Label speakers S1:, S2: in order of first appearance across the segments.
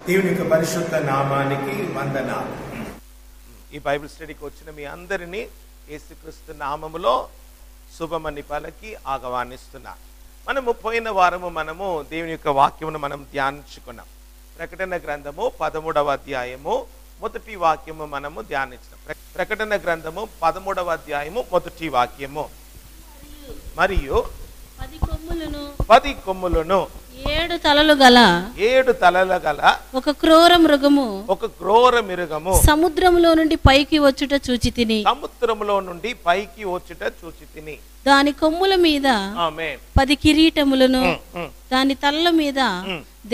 S1: దేవుని యొక్క పరిశుద్ధ నామానికి వందనాలు. ఈ బైబిల్ స్టడీకి వచ్చిన మీ అందరినీ యేసుక్రీస్తు నామములో శుభమని పలికి ఆహ్వానిస్తున్నా. మనము పోయిన వారము దేవుని యొక్క వాక్యమును మనం ధ్యానించుకున్నాం. ప్రకటన గ్రంథము 13వ అధ్యాయము మొదటి వాక్యము మనము ధ్యానించాం. ప్రకటన గ్రంథము 13వ అధ్యాయము మొదటి వాక్యము. మరియు 10 కొమ్ములను
S2: 7 తలలు గల
S1: ఒక క్రూర మృగము
S2: సముద్రములో నుండి పైకి వచ్చుట చూచి తిని దాని కొమ్ముల మీద 10 కిరీటములను దాని తలల మీద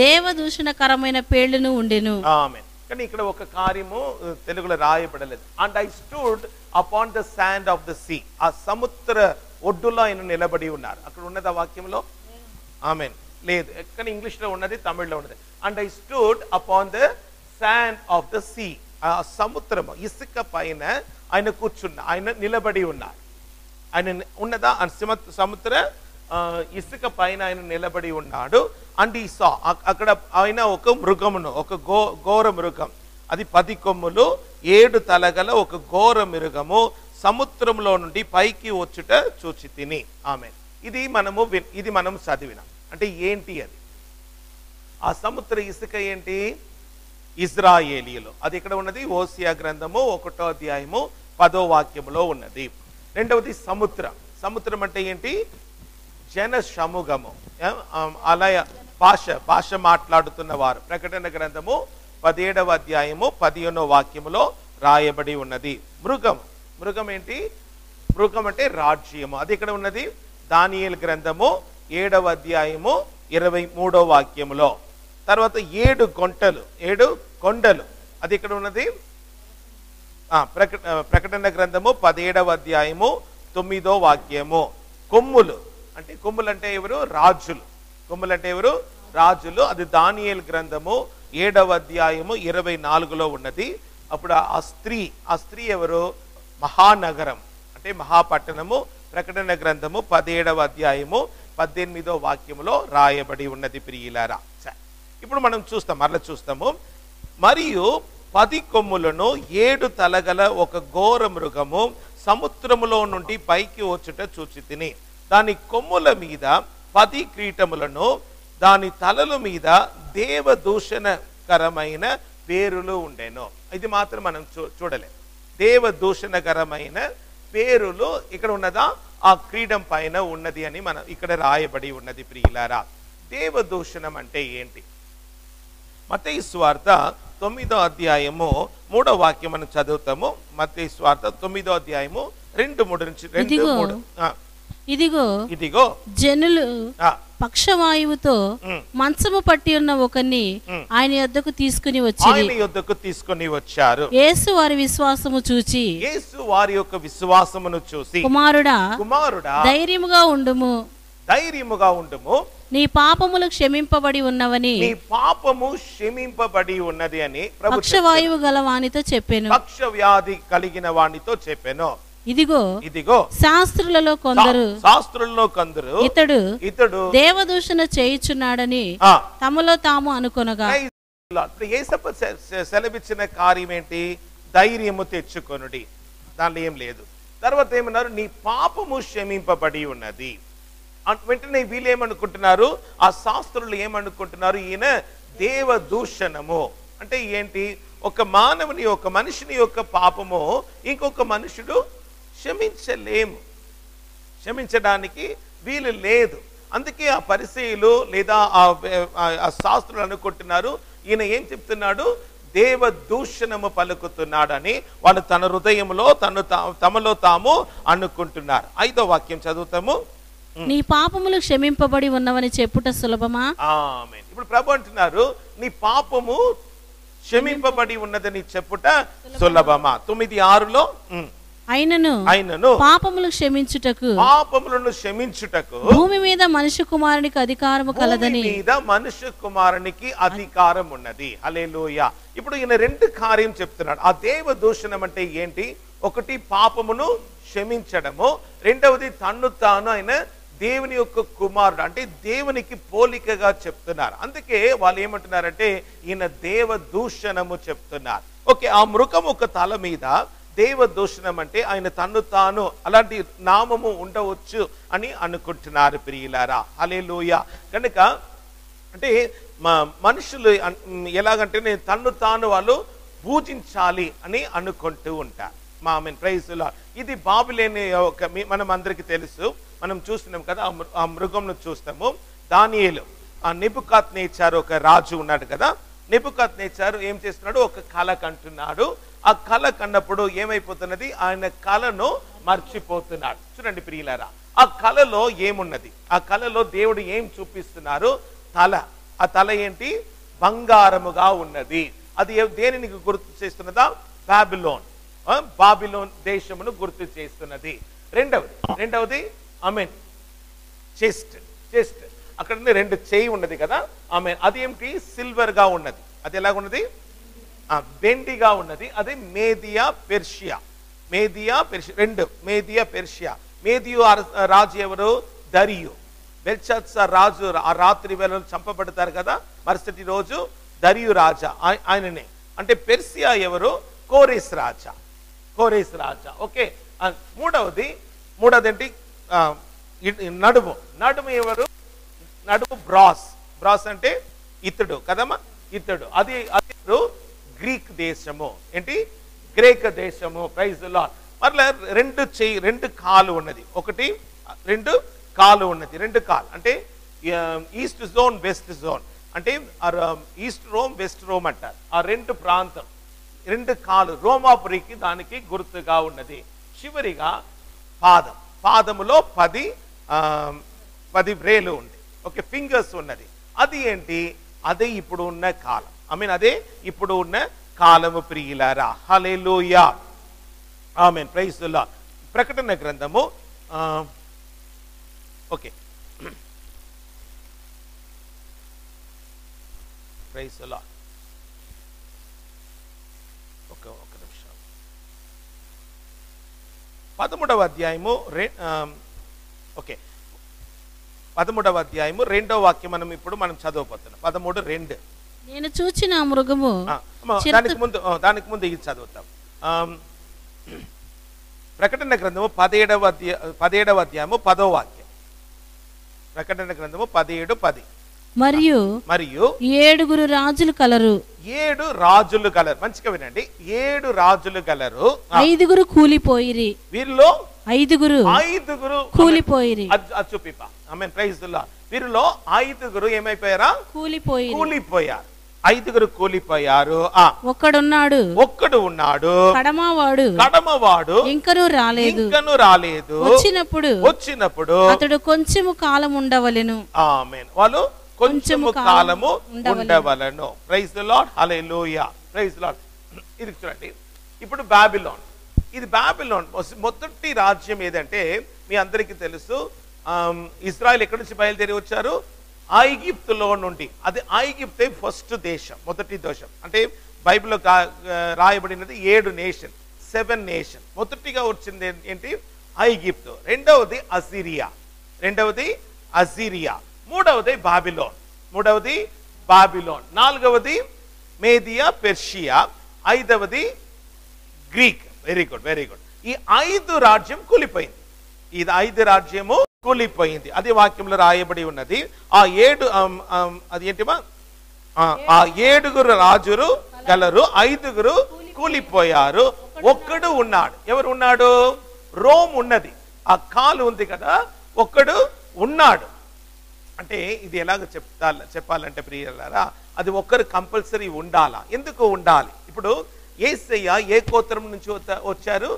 S2: దేవదూషణకరమైన పేళ్లను ఉండెను.
S1: కానీ ఇక్కడ ఒక కార్యము తెలుగులో రాయబడలేదు. And I stood upon the sand of the sea. ఆ సముద్ర ఒడ్డులో ఆయన నిలబడి ఉన్నారు. అక్కడ ఉన్నది ఆ వాక్యంలో ఆమెన్ లేదు, కానీ ఇంగ్లీష్ లో ఉన్నది, తమిళ్లో ఉన్నది. And I stood upon the sand of the sea. ఆ సముద్రము ఇసుక పైన ఆయన ఆయన నిలబడి ఉన్నారు. ఆయన ఉన్నదా సముద్ర ఇసుక పైన ఆయన నిలబడి ఉన్నాడు. అండ్ ఈ సా అక్కడ ఆయన ఒక మృగమును, ఒక ఘోర మృగం, అది 10 కొమ్ములు 7 తలగల ఒక ఘోర మృగము సముద్రంలో నుండి పైకి వచ్చుట చూచి తిని. ఆమె ఇది మనం చదివినాం. అంటే ఏంటి అది? ఆ సముద్ర ఇసుక ఏంటి? ఇజ్రాయేలీయులు. అది ఇక్కడ ఉన్నది ఓసియా గ్రంథము 1వ అధ్యాయము 10వ వాక్యములో ఉన్నది. రెండవది సముద్రం అంటే ఏంటి? జన సమూహము, అలయ భాష మాట్లాడుతున్న వారు. ప్రకటన గ్రంథము 17వ అధ్యాయము 15వ వాక్యములో రాయబడి ఉన్నది. మృగం ఏంటి? మృగం అంటే రాజ్యము. అది ఇక్కడ ఉన్నది దానియేలు గ్రంథము 7వ అధ్యాయము 23వ వాక్యములో. తర్వాత 7 కొండలు అది ఇక్కడ ఉన్నది ప్రకటన గ్రంథము 17వ అధ్యాయము 9వ వాక్యము. కొమ్ములు అంటే ఎవరు? రాజులు. అది దానియేలు గ్రంథము 7వ అధ్యాయము 24లో ఉన్నది. అప్పుడు ఆ స్త్రీ ఎవరు? మహానగరం అంటే మహాపట్టణము. ప్రకటన గ్రంథము 17వ అధ్యాయము 18వ వాక్యములో రాయబడి ఉన్నది. ప్రియులారా, ఇప్పుడు మనం చూస్తాము. మరియు 10 కొమ్ములను 7 తలగల ఒక ఘోర మృగము సముద్రములో నుండి పైకి వచ్చుట చూచి తిని దాని కొమ్ముల మీద 10 కిరీటములను దాని తలల మీద దేవదూషణకరమైన పేరులు ఉండెను. ఇది మాత్రం మనం చూడలేం. దేవదూషణకరమైన పేరులు ఇక్కడ ఉన్నదా? ఆ క్రీడం పైన ఉన్నది అని మనం ఇక్కడ రాయబడి ఉన్నది. ప్రియులారా, దేవదూషణం అంటే ఏంటి? మత్తయి సువార్త 9వ అధ్యాయము 3వ వాక్యం మనం చదువుతాము. మత్తయి సువార్త 9వ అధ్యాయము 2:3 నుంచి 2:3. ఇదిగో
S2: జనులు పక్షవాయువుతో మంచము పట్టి ఉన్న ఒకరిని ఆయన యొద్దకు తీసుకుని
S1: వచ్చారు.
S2: యేసు వారి యొక్క విశ్వాసమును చూసి కుమారుడా ధైర్యముగా ఉండుము, నీ పాపములు క్షమింపబడి ఉన్నవని,
S1: నీ పాపము క్షమింపబడి ఉన్నది అని
S2: పక్షవాయువు గల వానితో చెప్పాను.
S1: పక్ష వ్యాధి కలిగిన వానితో చెప్పాను.
S2: ఇదిగో శాస్త్రులలో కొందరు ఇతడు దేవదూషణ చేయుచున్నాడని తమలో తాము అనుకొనగా.
S1: యేసప్ప సెలవిచ్చిన కార్యం ఏంటి? ధైర్యము తెచ్చుకొనుడి. దానిలో ఏం లేదు. తర్వాత ఏమన్నారు? నీ పాపము క్షమింపబడి ఉన్నది. వెంటనే వీళ్ళు ఏమనుకుంటున్నారు? ఆ శాస్త్రులు ఏమనుకుంటున్నారు? ఈయన దేవదూషణము అంటే ఏంటి? ఒక మనిషిని యొక్క పాపము ఇంకొక మనుషుడు క్షమించడానికి వీలు లేదు. అందుకే ఆ పరిసయ్యులు లేదా ఆ శాస్త్రులు అనుకుంటున్నారు ఈయన ఏం చెప్తున్నాడు? దేవదూషణము పలుకుతున్నాడని వాళ్ళు తన హృదయంలో తమలో తాము అనుకుంటున్నారు. 5వ వాక్యం చదువుతాము.
S2: నీ పాపములు క్షమింపబడి ఉన్నవని చెప్పుట సులభమా?
S1: ఆమేన్. ఇప్పుడు ప్రభు అంటున్నారు నీ పాపము క్షమింపబడి ఉన్నదని చెప్పుట సులభమా? 9:6లో
S2: అయినను పాపములను క్షమించుటకు భూమి మీద మనుష్య కుమారునికి అధికారము కలదని,
S1: మనుష్య కుమారునికి అధికారం ఉన్నది. హల్లెలూయా. ఇప్పుడు ఈయన 2 కార్యం చెప్తున్నాడు. ఆ దేవదూషణం అంటే ఏంటి? ఒకటి పాపమును క్షమించడము, రెండవది తన్ను తాను ఆయన దేవుని యొక్క కుమారుడు, అంటే దేవునికి పోలికగా చెప్తున్నారు. అందుకే వాళ్ళు ఏమంటున్నారంటే ఈయన దేవ దూషణము చెప్తున్నారు. ఓకే, ఆ మృగం ఒక తల మీద దేవ దూషణం అంటే ఆయన తన్ను తాను అలాంటి నామము ఉండవచ్చు అని అనుకుంటున్నారు ప్రియులారా. హల్లెలూయా. కనుక అంటే మనుషులు ఎలాగంటే నేను తన్ను తాను వాళ్ళు పూజించాలి అని అనుకుంటూ ఉంటారు. Praise lord. ఇది బాబిలోను మనం అందరికీ తెలుసు, మనం చూస్తున్నాం కదా, ఆ మృగంను చూస్తాము. దానియేలు, ఆ నెబుకద్నెజరు ఒక రాజు ఉన్నాడు కదా, నెబుకద్నెజరు ఏం చేస్తున్నాడు, ఒక కళ కంటున్నాడు. ఆ కళ కన్నప్పుడు ఏమైపోతున్నది, ఆయన కళను మర్చిపోతున్నాడు. చూడండి ప్రియులారా, ఆ కళలో ఏమున్నది, ఆ కళలో దేవుడు ఏం చూపిస్తున్నారు, తల. ఆ తల ఏంటి, బంగారముగా ఉన్నది. అది దేనిని గుర్తు చేస్తున్నదా, బాబిలోన్ దేశమును గుర్తు చేస్తున్నది. రెండవది చెస్ట్ అక్కడ రెండు చేయి ఉన్నది కదా, అది ఏమిటి, సిల్వర్ గా ఉన్నది. అది ఎలాగున్నది, వెండిగా ఉన్నది. అది మేదియా పెర్షియా. మేదియా పెర్షియా. మేదియు రాజు ఎవరు, దరియు. బెల్షత్సార్ రాజు ఆ రాత్రి వేళలో చంపబడతారు కదా, మరుసటి రోజు దరియు రాజా ఆయననే. అంటే పెర్షియా ఎవరు, కోరెస్ రాజా. ఓకే. మూడవది ఏంటి, నడుము ఎవరు, నడుము బ్రాస్ అంటే ఇతడు కదమ్మా, ఇతడు. అది గ్రీక్ దేశము, ఏంటి, గ్రేక దేశము. Praise the lord. మరలా రెండు కాలు ఉన్నది, రెండు కాలు ఉన్నది. రెండు కాలు అంటే ఈస్ట్ జోన్ వెస్ట్ జోన్, అంటే ఈస్ట్ రోమ్ వెస్ట్ రోమ్ అంటారు. ఆ రెండు ప్రాంతం, రెండు కాలు రోమాపురికి దానికి గుర్తుగా ఉన్నది. చివరిగా పాదములో 10 వ్రేలు ఉంది. ఓకే, ఫింగర్స్ ఉన్నది. అది ఏంటి, అదే ఇప్పుడు ఉన్న కాలం. అదే ఇప్పుడు ఉన్న కాలము ప్రియులారా. Hallelujah. Amen. Praise the Lord. ప్రకటన గ్రంథము ఓకే, ప్రైజ్ ది లార్డ్. ఒక నిమిషం. 13వ అధ్యాయము ఓకే, 13వ అధ్యాయము 2వ వాక్యం ఇప్పుడు మనం చదవబోతున్నాం. 13:2.
S2: నేను చూచిన మృగము,
S1: దానికి ముందు ఇది చదువుతాం. ప్రకటన గ్రంథము 17వ అధ్యాయము 10వ వాక్యం. ప్రకటన గ్రంథము 17:10.
S2: మరియు 7 రాజులు కలరు.
S1: 7 రాజులు కలరు. మంచిగా వినండి, 7 రాజులు కలరు.
S2: 5 కూలిపోయిరి.
S1: వీరిలో
S2: 5 కూలిపోయిరి.
S1: చూపిపా. ఆమేన్. Praise the Lord. వీరిలో 5 ఏమైపోయారా, కూలిపోయారు. 5 కూలిపోయారు. ఒక్కడు ఉన్నాడు, కడమవాడు ఇంకను రాలేదు. వచ్చినప్పుడు
S2: అతడు కొంచెము కాలం ఉండవలెను.
S1: ఆమేన్. వాళ్ళు కొంచెము కాలము ఉండవలెను. Praise the Lord. Hallelujah. Praise the Lord. ఇది చూడండి, ఇప్పుడు బాబిలోన్. ఇది బాబిలోన్ మొదటి రాజ్యం ఏదంటే మీ అందరికీ తెలుసు, ఇజ్రాయెల్ ఎక్కడి నుంచి బయలుదేరి వచ్చారు, ఐగిప్తులో నుండి. అది ఐగిప్తే ఫస్ట్ దేశం, మొదటి దేశం. అంటే బైబిల్లో రాయబడినది 7 నేషన్, 7 నేషన్. మొదటిగా వచ్చింది ఏంటి, ఐగిప్తు. రెండవది అసిరియా. మూడవది బాబిలోన్. నాలుగవది మేదియా పెర్షియా. 5వది గ్రీక్. Very good. ఈ 5 రాజ్యం కూలిపోయింది. ఇది 5 రాజ్యము కూలిపోయింది. అది వాక్యంలో రాయబడి ఉన్నది. ఆ 7 అది ఏంటిమా, ఆ 7 రాజులు గలరు, 5 కూలిపోయారు. ఒక్కడు ఉన్నాడు. ఎవరు ఉన్నాడు, రోమ్ ఉన్నది. ఆ కాలు ఉంది కదా, ఒక్కడు ఉన్నాడు. అంటే ఇది ఎలాగ చెప్పాలంటే ప్రియులారా, అది ఒక్కరు కంపల్సరీ ఉండాలా. ఎందుకు ఉండాలి? ఇప్పుడు యేసయ్య ఏ గోత్రం నుంచి వచ్చారు,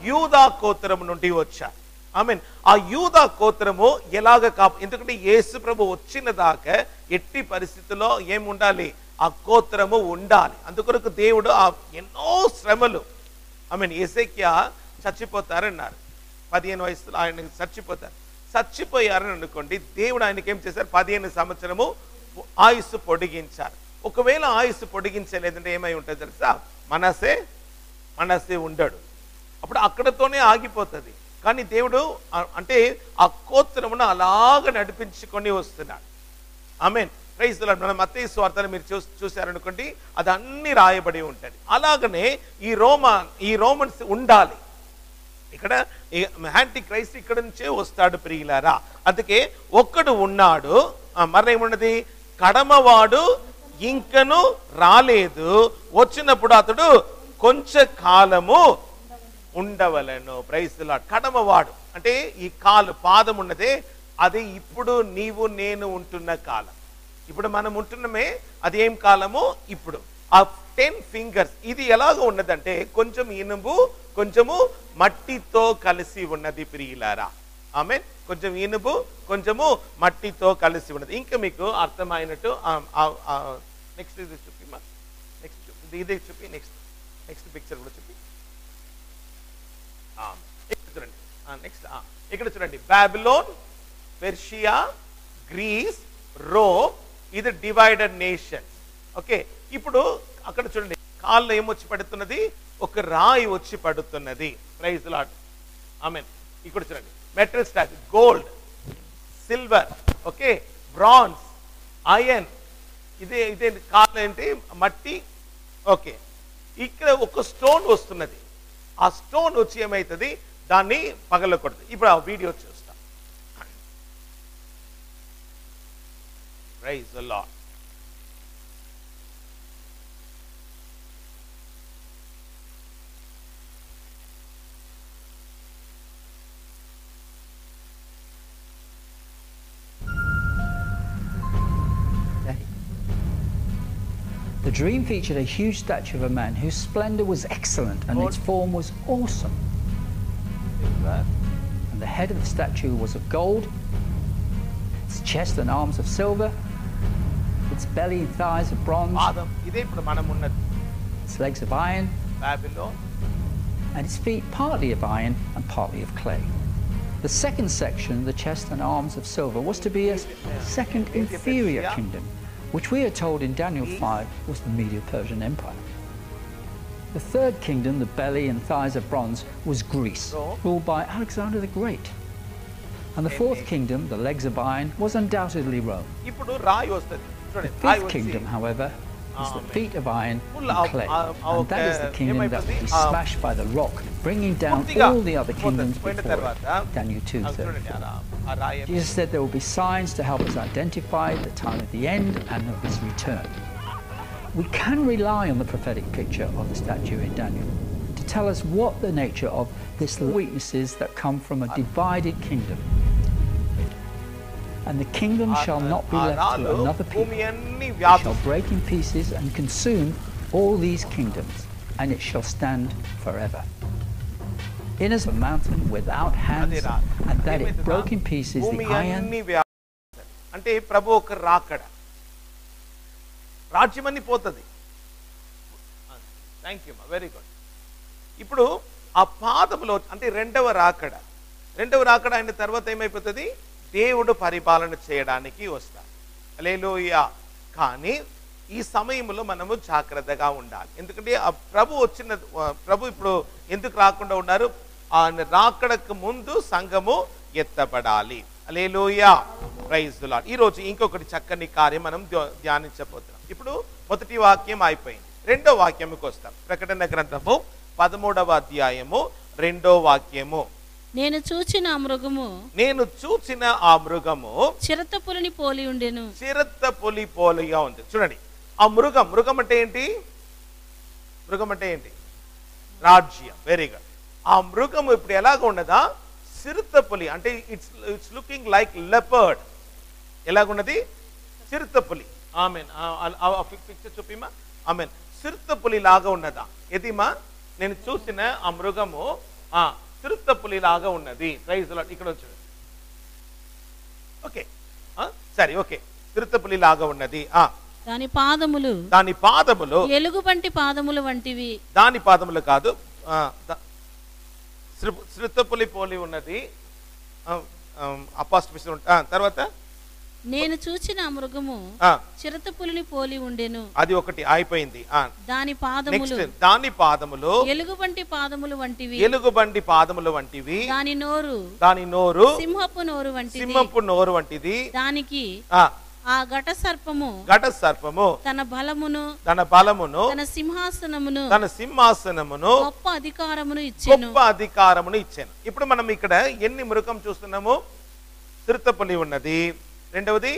S1: యూదా గోత్రం నుండి వచ్చారు. ఆమేన్. ఆ యూదా గోత్రము ఎలాగ ఎందుకంటే యేసు ప్రభు వచ్చిన దాకా ఎట్టి పరిస్థితుల్లో ఏముండాలి, ఆ గోత్రము ఉండాలి. అందుకొరకు దేవుడు ఆ ఎన్నో శ్రమలు, యేసయ్య చచ్చిపోతారన్నారు. 15 వయసులో ఆయన చచ్చిపోయారని అనుకోండి. దేవుడు ఆయనకి ఏం చేశారు, 15 సంవత్సరము ఆయుస్సు పొడిగించారు. ఒకవేళ ఆయుస్సు పొడిగించలేదంటే ఏమై ఉంటుంది తెలుసా, మనసే ఉండడు. అప్పుడు అక్కడతోనే ఆగిపోతుంది. కానీ దేవుడు అంటే ఆ గోత్రమును అలాగ నడిపించుకొని వస్తున్నాడు. ఆమేన్. Praise the Lord. మనం మత్తయి సువార్తను మీరు చూశారనుకోండి, అది అన్ని రాయబడి ఉంటుంది. అలాగనే ఈ రోమన్స్ ఉండాలి. ఇక్కడ యాంటీ క్రైస్ట్ ఇక్కడ నుంచే వస్తాడు ప్రియులారా. అందుకే ఒక్కడు ఉన్నాడు, మరేమున్నది, కడమవాడు ఇంకను రాలేదు, వచ్చినప్పుడు అతడు కొంచెం కాలము ఉండవలను. Praise the lord. కడమవాడు అంటే ఈ పాదం ఉన్నదే, అది ఇప్పుడు నీవు నేను ఉంటున్న కాలం. ఇప్పుడు మనం ఉంటున్నమే అది ఏం కాలము? ఇప్పుడు ఆ 10 ఫింగర్స్ ఇది ఎలాగ ఉన్నదంటే కొంచెం ఇనుము కొంచెము మట్టితో కలిసి ఉన్నది ప్రియులారా. ఆమేన్. కొంచెం ఇనుము కొంచెము మట్టితో కలిసి ఉన్నది. ఇంకా మీకు అర్థమైనట్టు నెక్స్ట్ ఇది చూపిమా, నెక్స్ట్ ఇదే చూపి, నెక్స్ట్ పిక్చర్ కూడా చూపి. ఇక్కడ చూడండి, నెక్స్ట్ ఇక్కడ చూడండి, బాబిలోన్, పెర్షియా, గ్రీస్, రోమ్, ఇది డివైడెడ్ నేషన్. ఓకే, ఇప్పుడు అక్కడ చూడండి కాళ్ళు ఏమొచ్చి పడుతున్నది, ఒక రాయి వచ్చి పడుతున్నది. Praise the Lord. ఆమేన్. ఇక్కడ చూడండి metal statue, gold, silver, okay, bronze, iron, ఇదే కాళ్ళు ఏంటి, మట్టి. ఓకే, ఇక్కడ ఒక స్టోన్ వస్తున్నది. ఆ స్టోన్ వచ్చి ఏమైతుంది, దాన్ని పగలకూడదు. ఇప్పుడు ఆ వీడియో చూస్తాం. Praise the lord.
S3: The dream featured a huge statue of a man whose splendor was excellent and its form was awesome. And the head of the statue was of gold, its chest and arms of silver, its belly and thighs of bronze, its legs of iron,
S1: Babylon,
S3: and its feet partly of iron and partly of clay. The second section, the chest and arms of silver, was to be a second inferior kingdom, which we are told in Daniel 5 was the Medo-Persian Empire. The third kingdom, the belly and thighs of bronze, was Greece, ruled by Alexander the Great. And the fourth kingdom, the legs of iron, was undoubtedly Rome. The fifth kingdom, however, is the feet of iron and clay, and that is the kingdom that will be smashed by the rock, bringing down all the other kingdoms before it. Daniel 2:34. Jesus said there will be signs to help us identify the time of the end and of his return. We can rely on the prophetic picture of the statue in Daniel to tell us what the nature of this weaknesses that come from a divided kingdom. And the kingdom shall not be left to another people. It shall break in pieces and consume all these kingdoms, and it shall stand forever. In as a mountain without hands, and that it broke in pieces the iron.
S1: అంటే ప్రభు ఒక రాకడ, రాజ్యమని పోతుంది. Thank you, very good. ఇప్పుడు ఆ పాదములో అంటే రెండవ రాకడ అయిన తర్వాత ఏమైపోతుంది, దేవుడు పరిపాలన చేయడానికి వస్తాడు. హల్లెలూయా. కానీ ఈ సమయంలో మనము జాగ్రత్తగా ఉండాలి. ఎందుకంటే ఆ ప్రభు ఇప్పుడు ఎందుకు రాకుండా ఉన్నారు, ఆయన రాకడకు ముందు సంఘము ఎత్తబడాలి. హల్లెలూయా. Praise the Lord. ఈ రోజు ఇంకొకటి చక్కని కార్యం మనం ధ్యానించబోతున్నాం. ఇప్పుడు మొదటి వాక్యం అయిపోయింది, రెండో వాక్యంకి వస్తాం. ప్రకటన గ్రంథము 13వ అధ్యాయము 2వ వాక్యము.
S2: నేను చూచిన
S1: ఆ మృగము
S2: చిరతపులిని పోలి ఉండెను.
S1: చిరతపులి పోలిగా ఉంది. చూడండి ఆ మృగం అంటే ఏంటి, రాజ్యం. Very good. ఆ మృగము ఇప్పుడు ఎలాగ ఉన్నదా, చిరుతపులి అంటే ఇట్స్ లుకింగ్ లైక్ లెపర్డ్. ఎలాగున్నది, చిరుతపులి. ఆమెన్. పిక్చర్ చూపిమా. ఆమెన్. చిరుతపులి లాగా ఉన్నదా ఎదిమా? నేను చూసిన ఆ మృగము చిరుతపులి లాగా ఉన్నది. Praise the lord. ఇక్కడ వచ్చాడు. ఓకే, సరే, ఓకే, చిరుతపులి లాగా ఉన్నది.
S2: దాని పాదములు ఎలుగుబంటి పాదములు వంటివి.
S1: దాని పాదములు కాదు, చిరుతపులి పోలి ఉన్నది. తర్వాత
S2: నేను చూచిన మృగము చిరుతపులిని పోలి ఉండెను.
S1: అది ఒకటి అయిపోయింది.
S2: దాని పాదములు
S1: దాని పాదములు
S2: ఎలుగుబంటి పాదములు వంటివి.
S1: ఎలుగుబంటి పాదములు వంటివి.
S2: దాని నోరు సింహపు నోరు వంటిది.
S1: సింహపు నోరు వంటిది.
S2: దానికి ఆ ఘట సర్పము తన బలమును తన సింహాసనమును గొప్ప అధికారమును ఇచ్చెను.
S1: ఇప్పుడు మనం ఇక్కడ ఎన్ని మృగం చూస్తున్నాము? చిరుతపులి ఉన్నది, రెండవది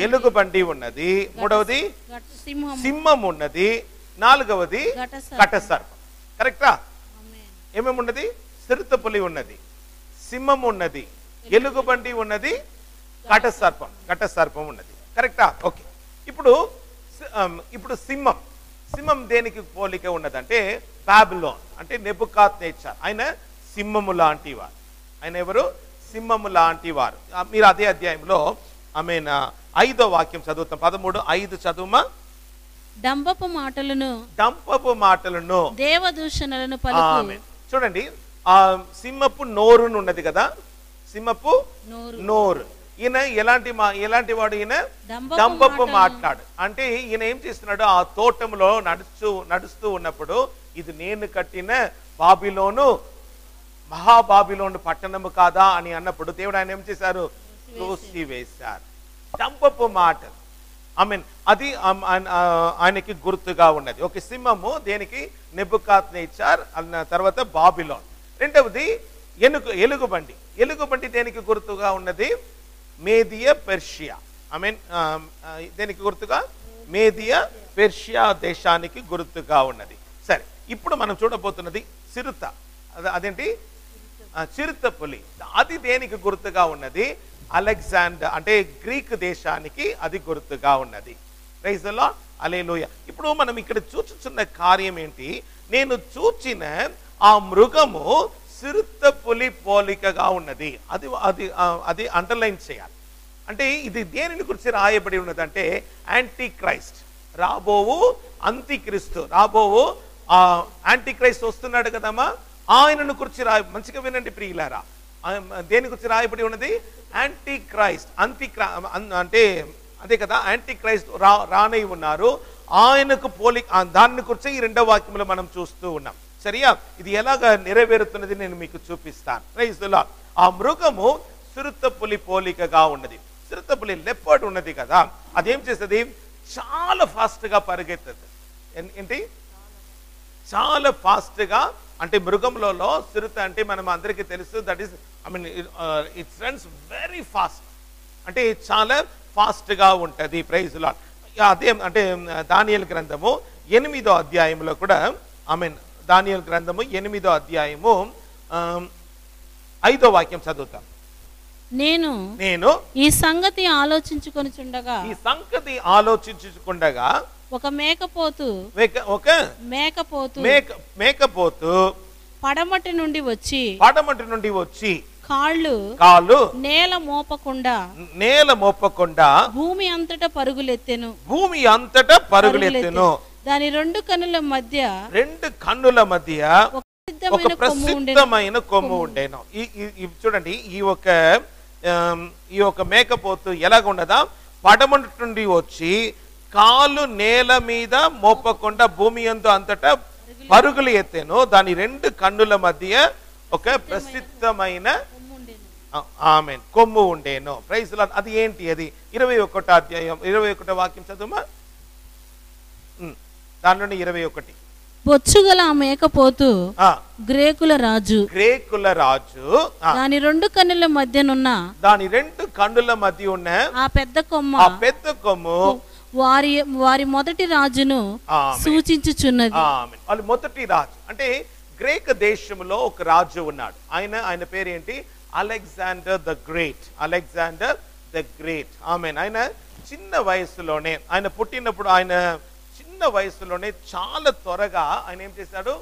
S1: ఎలుగుబంటి ఉన్నది, మూడవది సింహం ఉన్నది, నాలుగవది ఘట సర్పం. కరెక్టా? ఏమేమి ఉన్నది? చిరుతపులి ఉన్నది, సింహం ఉన్నది, ఎలుగుబంటి ఉన్నది, ఘట సర్పం ఉన్నది. కరెక్టా? ఓకే. ఇప్పుడు సింహం దేనికి పోలిక ఉన్నదంటే బాబిలోన్, అంటే నెబుకద్నెజర్. ఆయన సింహము లాంటి వారు. ఆయన ఎవరు? సింహము లాంటి వారు. మీరు అదే అధ్యాయంలో 5వ వాక్యం చదువుతాం. 13:5 చదువుమా.
S2: డంబపు మాటలను దేవదూషణలను పలుకు.
S1: చూడండి, ఆ సింహపు నోరును ఉన్నది కదా, సింహపు నోరు. ఈయన ఎలాంటి వాడు? ఈయన డంబపు మాట్లాడు. అంటే ఈయన ఏం చేస్తున్నాడు? ఆ తోటంలో నడుస్తూ ఉన్నప్పుడు ఇది నేను కట్టిన బాబిలోను, మహాబాబిలోను పట్టణము కాదా అని అన్నప్పుడు దేవుడు ఆయన ఏం చేశారు? త్రోసివేశారు. డంబపు మాటలు. అది ఆయనకి గుర్తుగా ఉన్నది. ఒక సింహము దేనికి? నెబుకద్నెజర్, అన్న తర్వాత బాబిలోన్. రెండవది ఎలుగుబంటి దేనికి గుర్తుగా ఉన్నది? మేదియా పెర్షియా. దేనికి గుర్తుగా? మేదియా పెర్షియా దేశానికి గుర్తుగా ఉన్నది. సరే, ఇప్పుడు మనం చూడబోతున్నది చిరుత. అదేంటి? చిరుతపులి. అది దేనికి గుర్తుగా ఉన్నది? అలెగ్జాండర్, అంటే గ్రీక్ దేశానికి అది గుర్తుగా ఉన్నది. ప్రైజ్ ది లార్డ్, హల్లెలూయా. ఇప్పుడు మనం ఇక్కడ చూచుచున్న కార్యం ఏంటి? నేను చూచిన ఆ మృగము చిరుతపులి పోలికగా ఉన్నది. అది అండర్లైన్ చేయాలి. అంటే ఇది దేనిని గురించి రాయబడి ఉన్నది అంటే యాంటీ క్రైస్ట్, రాబోవు అంత్యక్రీస్తు, రాబోవు యాంటీ క్రైస్ట్ వస్తున్నాడు కదమ్మా, ఆయనను గురించి మంచిగా వినండి ప్రియులారా. దేని గురించి రాయబడి ఉన్నది? Anti Christ. అంటే అదే కదా, యాంటీ క్రైస్ట్ రానై ఉన్నారు. ఆయనకు పోలిక, దాని గురించి ఈ 2వ వాక్యంలో మనం చూస్తూ ఉన్నాం. సరియా? ఇది ఎలాగా నెరవేరుతున్నది నేను మీకు చూపిస్తాను. Praise the lord. ఆ మృగము చిరుతపులి పోలికగా ఉన్నది. చిరుతపులి లెపర్డ్ ఉన్నది కదా, అదేం చేస్తుంది? చాలా ఫాస్ట్ గా పరిగెత్తది. ఏంటి? చాలా ఫాస్ట్ గా. అంటే మృగంలో చిరుత అంటే మనం అందరికీ తెలుసు, that is it runs very fast, అంటే చాలా ఫాస్ట్ గా ఉంటది. Praise the lord. అదే అంటే దానియేలు గ్రంథము 8వ అధ్యాయంలో కూడా దానియేలు గ్రంథము 8వ అధ్యాయము 5వ వాక్యం చదువుతాం.
S2: నేను ఈ సంగతి ఆలోచించుకొనుచుండగా ఒక మేకపోతు పడమటి నుండి వచ్చి కాళ్ళు నేల మోపకుండా భూమి అంతటా పరుగులెత్తెను. దాని 2 కన్నుల మధ్య
S1: ఒక ప్రసిద్ధమైన కొమ్ము ఉండేను. చూడండి, ఈ ఒక మేకపోతు ఎలాగుండదా? పడమటి నుండి వచ్చి కాలు నేల మీద మోపకుండా భూమి యందు అంతటా పరుగులు ఎత్తెను. దాని 2 కన్నుల మధ్య ఒక ప్రసిద్ధమైన కొమ్ము ఉండేను. Praise the lord. అది ఏంటి? అది 21వ అధ్యాయం 21వ వాక్యం చదువుమా. దానిలోని 21.
S2: బొచ్చుగల ఆ మేకపోతు గ్రేకుల రాజు దాని 2 కన్నుల మధ్య ఉన్న ఆ పెద్ద కొమ్ము వారి మొదటి రాజును సూచించుచున్నది.
S1: వాళ్ళు మొదటి రాజు అంటే గ్రీక్ దేశంలో ఒక రాజు ఉన్నాడు. ఆయన పేరు ఏంటి? Alexander the great. ఆయన చిన్న వయసులోనే, ఆయన పుట్టినప్పుడు ఆయన చిన్న వయసులోనే చాలా త్వరగా ఆయన ఏం చేశాడు?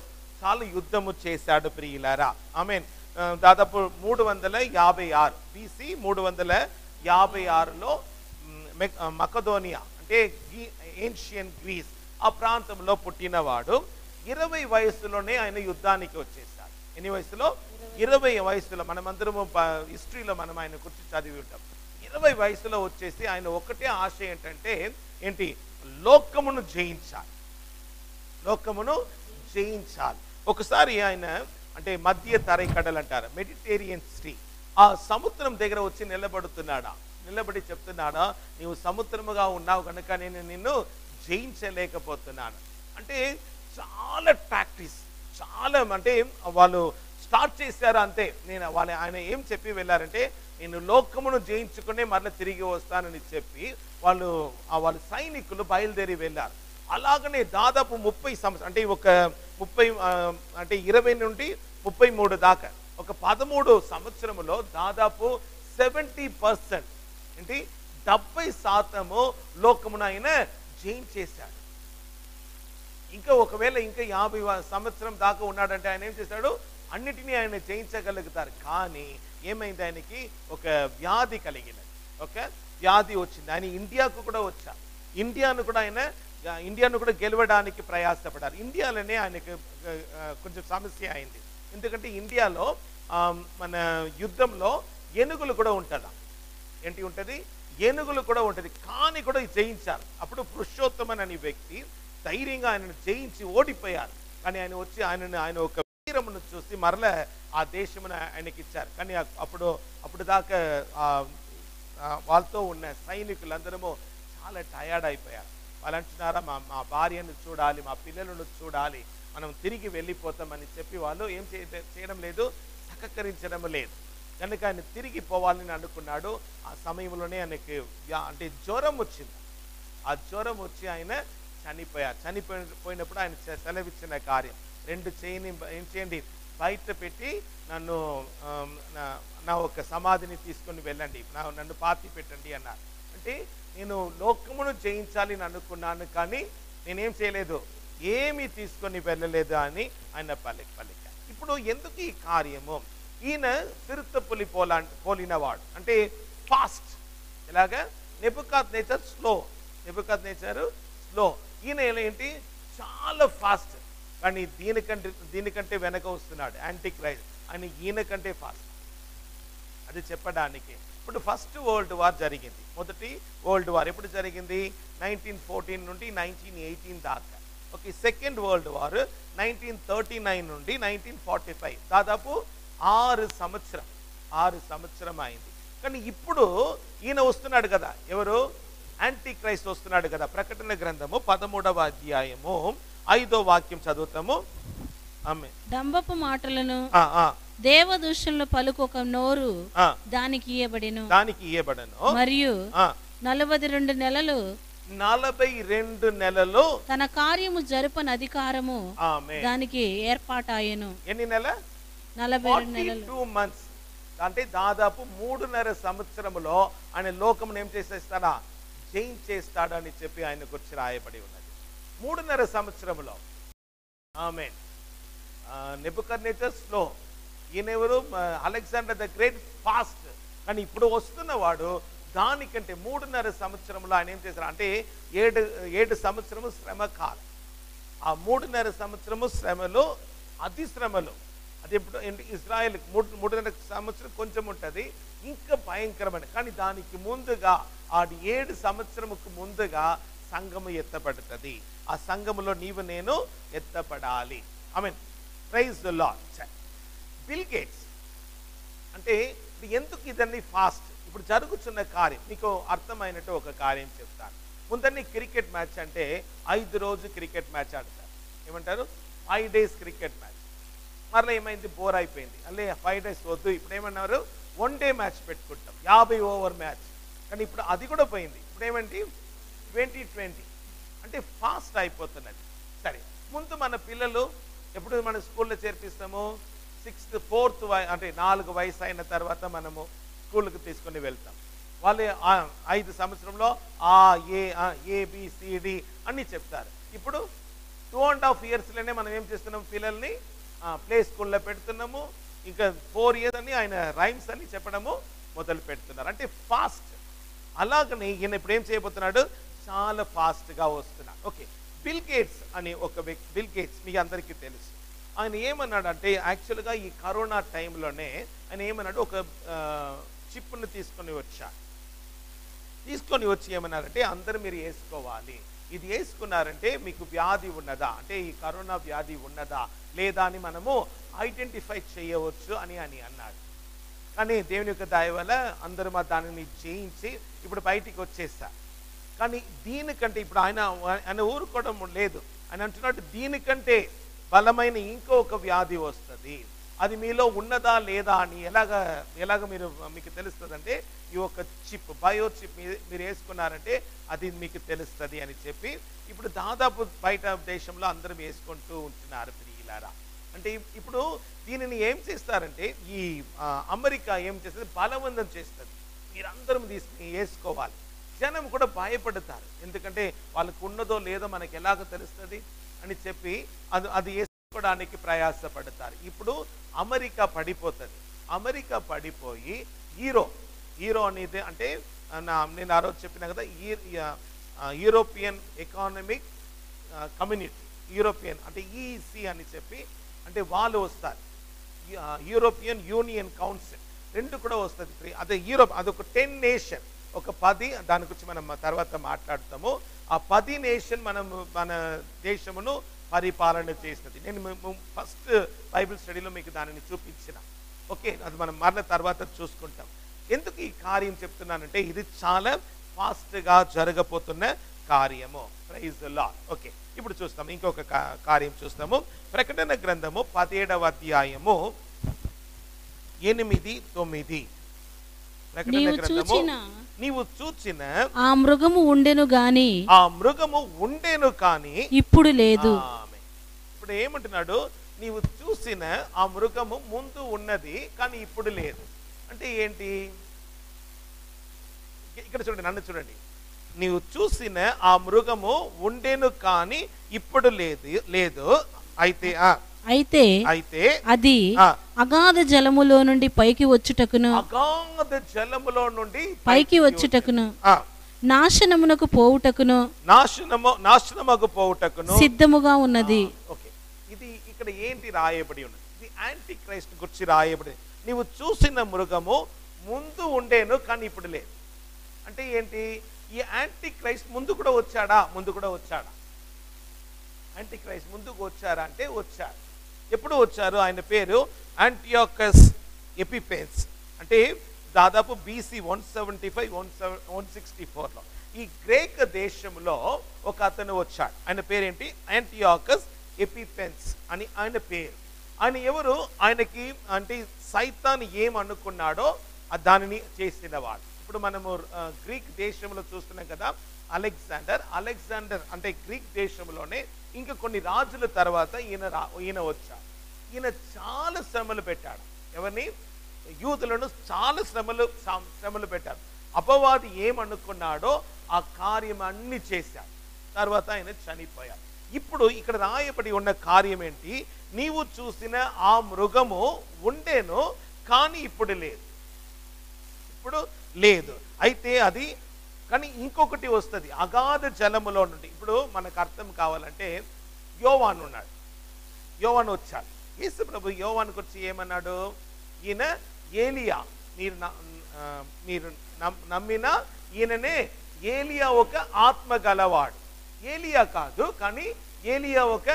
S1: చాలా యుద్ధము చేశాడు ప్రియులారా. దాదాపు 356 BC 356లో మకదోనియా అంటే ఏన్షియన్ గ్రీస్ ఆ ప్రాంతంలో పుట్టినవాడు. 20 వయసులోనే ఆయన యుద్ధానికి వచ్చేసాడు. ఎన్ని వయసులో? 20 వయసులో. మనమందరము హిస్టరీలో మనం ఆయన గురించి చదివి ఉంటాం. 20 వయసులో వచ్చేసి ఆయన ఒకటే ఆశ ఏంటంటే ఏంటి, లోకమును జయించాలి, లోకమును జయించాలి. ఒకసారి ఆయన అంటే మధ్య తరైకడలు అంటారు, మెడిటేరియన్ సీ, ఆ సముద్రం దగ్గర వచ్చి నిలబడుతున్నాడా, నిలబడి చెప్తున్నాడా, నీవు సముద్రముగా ఉన్నావు కనుక నేను నిన్ను జయించలేకపోతున్నాను. అంటే చాలా ప్రాక్టీస్, చాలా అంటే వాళ్ళు స్టార్ట్ చేశారు అంతే. ఆయన ఏం చెప్పి వెళ్ళారంటే, నేను లోకమును జయించుకునే మరలా తిరిగి వస్తానని చెప్పి వాళ్ళ సైనికులు బయలుదేరి వెళ్ళారు. అలాగనే దాదాపు 30 సంవత్సరాలు అంటే ఒక 20 నుండి 33 దాకా ఒక 13 సంవత్సరములో దాదాపు 70% ఏంటి 70% లోకమును ఆయన జయించేశాడు. ఇంకా ఒకవేళ ఇంకా 50 సంవత్సరం దాకా ఉన్నాడంటే ఆయన ఏం చేశాడు, అన్నిటినీ ఆయన జయించగలుగుతారు. కానీ ఏమైంది, ఆయనకి ఒక వ్యాధి కలిగినది, ఒక వ్యాధి వచ్చింది. ఆయన ఇండియాకు కూడా వచ్చారు, ఇండియాను కూడా గెలవడానికి ప్రయాసపడ్డారు. ఇండియాలోనే ఆయనకు కొంచెం సమస్య అయింది. ఎందుకంటే ఇండియాలో మన యుద్ధంలో ఏనుగులు కూడా ఉంటుందా, ఏంటి ఉంటుంది, ఏనుగులు కూడా ఉంటుంది, కానీ కూడా జయించారు. అప్పుడు పురుషోత్తమన్ అనే వ్యక్తి ధైర్యంగా ఆయనను జయించి ఓడిపోయారు. కానీ ఆయన వచ్చి ఆయన ఒక వీరమును చూసి మరలా ఆ దేశమును ఆయనకి ఇచ్చారు. కానీ అప్పుడు దాకా వాళ్ళతో ఉన్న సైనికులందరూ చాలా టయర్డ్ అయిపోయారు. వాళ్ళు అంటున్నారా, మా భార్యను చూడాలి, మా పిల్లలను చూడాలి, మనం తిరిగి వెళ్ళిపోతామని చెప్పి వాళ్ళు ఏం చేయడం లేదు, సహకరించడం లేదు. కనుక ఆయన తిరిగి పోవాలని అనుకున్నాడు. ఆ సమయంలోనే ఆయనకి అంటే జ్వరం వచ్చింది. ఆ జ్వరం వచ్చి ఆయన చనిపోయినప్పుడు ఆయన సెలవిచ్చిన కార్యం, 2 చేయిని ఏం చేయండి, బయట పెట్టి నన్ను నా ఒక సమాధిని తీసుకొని వెళ్ళండి, నన్ను పాతి పెట్టండి అన్నారు. అంటే నేను లోకమును జయించాలి అని అనుకున్నాను, కానీ నేనేం చేయలేదు, ఏమీ తీసుకొని వెళ్ళలేదు అని ఆయన పలికారు. ఇప్పుడు ఎందుకు ఈ కార్యము, ఈయన చిరుతపులి పోలినవాడు, అంటే ఫాస్ట్. ఎలాగా, నెబుకద్నెజర్ స్లో, ఈయన ఏంటి చాలా ఫాస్ట్. కానీ దీనికంటే వెనక వస్తున్నాడు యాంటీ క్రైస్ట్, అని ఈయన కంటే ఫాస్ట్. అది చెప్పడానికి ఇప్పుడు ఫస్ట్ వరల్డ్ వార్ జరిగింది. మొదటి వరల్డ్ వార్ ఎప్పుడు జరిగింది, 1914 నుండి 1918 దాకా. ఓకే, సెకండ్ వరల్డ్ వార్ 1939 నుండి 1945, దాదాపు 6 సంవత్సరం అయింది. కానీ ఇప్పుడు ఈయన వస్తున్నాడు కదా, ఎవరు, యాంటీ క్రైస్ట్ వస్తున్నాడు కదా. ప్రకటన గ్రంథము 13వ అధ్యాయము 5వ వాక్యం చదువుతాము.
S2: డంబపు మాటలను దేవదూషణలు పలుకు ఒక నోరు దానికి ఇయ్యబడెను, మరియు 42 నెలలు తన కార్యము జరుపని అధికారము దానికి ఏర్పాటాయెను.
S1: ఎన్ని నెలలు, 42 months. అంటే దాదాపు 3.5 సంవత్సరములో ఆయన లోకమును ఏం చేసేస్తాడా, జయించేస్తాడు అని చెప్పి ఆయన గురించి రాయబడి ఉన్నది. 3.5 సంవత్సరములో. ఆమేన్. నెబుకద్నెజర్ స్లో, ఈయనెవరు, అలెగ్జాండర్ ద గ్రేట్ ఫాస్ట్. కానీ ఇప్పుడు వస్తున్నవాడు దానికంటే 3.5 సంవత్సరంలో ఆయన ఏం చేశారు అంటే 7 సంవత్సరము శ్రమ కాలం. ఆ 3.5 సంవత్సరము శ్రమలు, అతి శ్రమలు. అది ఎప్పుడు ఇజ్రాయెల్ 3.5 సంవత్సరం కొంచెం ఉంటుంది, ఇంకా భయంకరమైన. కానీ దానికి ముందుగా ఆ 7 సంవత్సరముకు ముందుగా సంఘము ఎత్తపడుతుంది. ఆ సంఘములో నీవు నేను ఎత్తపడాలి. Amen, praise the Lord. Bill Gates అంటే ఎందుకు ఇదన్నీ ఫాస్ట్, ఇప్పుడు జరుగుతున్న కార్యం మీకు అర్థమైనట్టు ఒక కార్యం చెప్తాను. ముందన్నీ క్రికెట్ మ్యాచ్ అంటే 5 రోజు క్రికెట్ మ్యాచ్ ఆడతారు, ఏమంటారు 5 days క్రికెట్ మ్యాచ్. మరలా ఏమైంది, బోర్ అయిపోయింది, అల్లే 5 days వద్దు, ఇప్పుడు ఏమన్నారు 1 day మ్యాచ్ పెట్టుకుంటాం, 50 over మ్యాచ్. కానీ ఇప్పుడు అది కూడా పోయింది. ఇప్పుడు ఏమంటే 2020 అంటే ఫాస్ట్ అయిపోతున్నది. సరే, ముందు మన పిల్లలు ఎప్పుడు మన స్కూల్లో చేర్పిస్తాము, 6th 4th అంటే 4 వయసు అయిన తర్వాత మనము స్కూల్కి తీసుకొని వెళ్తాం. వాళ్ళు 5 సంవత్సరంలో ABCD అన్ని చెప్తారు. ఇప్పుడు 2.5 yearsలోనే మనం ఏం చేస్తున్నాం, పిల్లల్ని ప్లే స్కూల్లో పెడుతున్నాము. ఇంకా 4 years అని ఆయన రైమ్స్ అని చెప్పడము మొదలు పెడుతున్నారు. అంటే ఫాస్ట్. అలాగనే ఈయన ఇప్పుడు ఏం చేయబోతున్నాడు, చాలా ఫాస్ట్గా వస్తున్నాడు. ఓకే, బిల్ గేట్స్ అని ఒక వ్యక్తి, బిల్ గేట్స్ మీ అందరికీ తెలుసు. ఆయన ఏమన్నాడు అంటే, యాక్చువల్గా ఈ కరోనా టైంలోనే ఆయన ఏమన్నాడు, ఒక చిప్ను తీసుకొని వచ్చాడు. తీసుకొని వచ్చి ఏమన్నారంటే అందరూ మీరు వేసుకోవాలి, ఇది వేసుకున్నారంటే మీకు వ్యాధి ఉన్నదా, అంటే ఈ కరోనా వ్యాధి ఉన్నదా లేదా అని మనము ఐడెంటిఫై చేయవచ్చు అని అన్నాడు. కానీ దేవుని యొక్క దయ వల్ల అందరూ మా దానిని చేయించి ఇప్పుడు బయటికి వచ్చేస్తారు. కానీ దీనికంటే ఇప్పుడు ఆయన ఊరుకోవడం లేదు. ఆయన అంటున్నాడు దీనికంటే బలమైన ఇంకొక వ్యాధి వస్తుంది, అది మీలో ఉన్నదా లేదా అని ఎలాగ మీకు తెలుస్తుంది అంటే ఈ ఒక చిప్, బయో చిప్ మీరు వేసుకున్నారంటే అది మీకు తెలుస్తుంది అని చెప్పి ఇప్పుడు దాదాపు బయట దేశంలో అందరం వేసుకుంటూ ఉంటున్నారు ప్రియులారా. అంటే ఇప్పుడు దీనిని ఏం చేస్తారంటే ఈ అమెరికా ఏం చేస్తుంది, బలవంతం చేస్తుంది, మీరందరం తీసుకుని వేసుకోవాలి. జనం కూడా భయపడతారు, ఎందుకంటే వాళ్ళకు ఉన్నదో లేదో మనకి ఎలాగ తెలుస్తుంది అని చెప్పి అది వేసుకోవడానికి ప్రయాసపడతారు. ఇప్పుడు అమెరికా పడిపోతుంది. అమెరికా పడిపోయి యూరో అనేది అంటే నేను ఆ రోజు చెప్పిన కదా యూరోపియన్ ఎకానమిక్ కమ్యూనిటీ, యూరోపియన్ అంటే ఈసీ అని చెప్పి అంటే వాళ్ళు వస్తారు. యూరోపియన్ యూనియన్ కౌన్సిల్ రెండు కూడా వస్తుంది. అదే యూరోప్ అదొక 10 నేషన్, ఒక 10, దాని గురించి మనం తర్వాత మాట్లాడతాము. ఆ 10 నేషన్ మన దేశమును పరిపాలన చేస్తుంది. నేను ఫస్ట్ బైబిల్ స్టడీలో మీకు దానిని చూపించిన. ఓకే, అది మనం మరల తర్వాత చూసుకుంటాం. ఎందుకు ఈ కార్యం చెప్తున్నానంటే ఇది చాలా ఫాస్ట్గా జరగబోతున్న కార్యము. Praise the lord. ఓకే, ఇప్పుడు చూస్తాం ఇంకొక కార్యం చూస్తాము. ప్రకటన గ్రంథము 17వ అధ్యాయము 8-9. ప్రకటన గ్రంథము నీవు చూచిన
S2: ఆ మృగము ఉండెను గాని ఇప్పుడు లేదు.
S1: ఇప్పుడు ఏమంటున్నాడు, నీవు చూసిన ఆ మృగము ముందు ఉన్నది కానీ ఇప్పుడు లేదు అంటే ఏంటి? ఇక్కడ చూడండి, నన్ను చూడండి. నీవు చూసిన ఆ మృగము ఉండెను కానీ ఇప్పుడు లేదు అయితే
S2: అది అగాధ జలములో నుండి పైకి వచ్చుటకును నాశనమునకు పోవుటకును సిద్ధముగా ఉన్నది.
S1: ఓకే, ఇది ఇక్కడ ఏంటి రాయబడి ఉన్నది? ఇది యాంటీ క్రైస్ట్ గురించి రాయబడి. నీవు చూసిన మృగము ముందు ఉండేను కానీ ఇప్పుడు లేదు అంటే ఏంటి? ఈ యాంటీ క్రైస్ట్ ముందు కూడా వచ్చాడా? యాంటీ క్రైస్ట్ ముందుకు వచ్చారా అంటే వచ్చారు. ఎప్పుడు వచ్చారు? ఆయన పేరు యాంటియోకస్ ఎపిఫెన్స్. అంటే దాదాపు BC 175-164లో ఈ గ్రీక్ దేశంలో ఒక అతను వచ్చాడు. ఆయన పేరేంటి? యాంటియోకస్ ఎపిఫెన్స్ అని ఆయన పేరు. ఆయన ఎవరు? ఆయనకి అంటే సైతాన్ ఏమనుకున్నాడో దానిని చేసినవాడు. ఇప్పుడు మనము గ్రీక్ దేశంలో చూస్తున్నాం కదా, అలెగ్జాండర్ అంటే గ్రీక్ దేశంలోనే ఇంకా కొన్ని రాజుల తర్వాత ఈయన వచ్చాడు. ఈయన చాలా శ్రమలు పెట్టాడు. ఎవరిని? యూదులను చాలా శ్రమలు పెట్టాడు. అపవాది ఏమనుకున్నాడో ఆ కార్యం అన్ని చేశాడు. తర్వాత ఆయన చనిపోయాడు. ఇప్పుడు ఇక్కడ రాయబడి ఉన్న కార్యం ఏంటి? నీవు చూసిన ఆ మృగము ఉండేను కానీ ఇప్పుడు లేదు అయితే అది కానీ ఇంకొకటి వస్తుంది అగాధ జలములో నుండి. ఇప్పుడు మనకు అర్థం కావాలంటే యోవాను ఉన్నాడు, యోవాను వచ్చాడు. యేసు ప్రభు యోవానుకు వచ్చి ఏమన్నాడు? ఈయన ఏలియా, మీరు నమ్మిన ఈయననే ఏలియా ఒక ఆత్మ గలవాడు. ఏలియా కాదు కానీ ఏలియా ఒక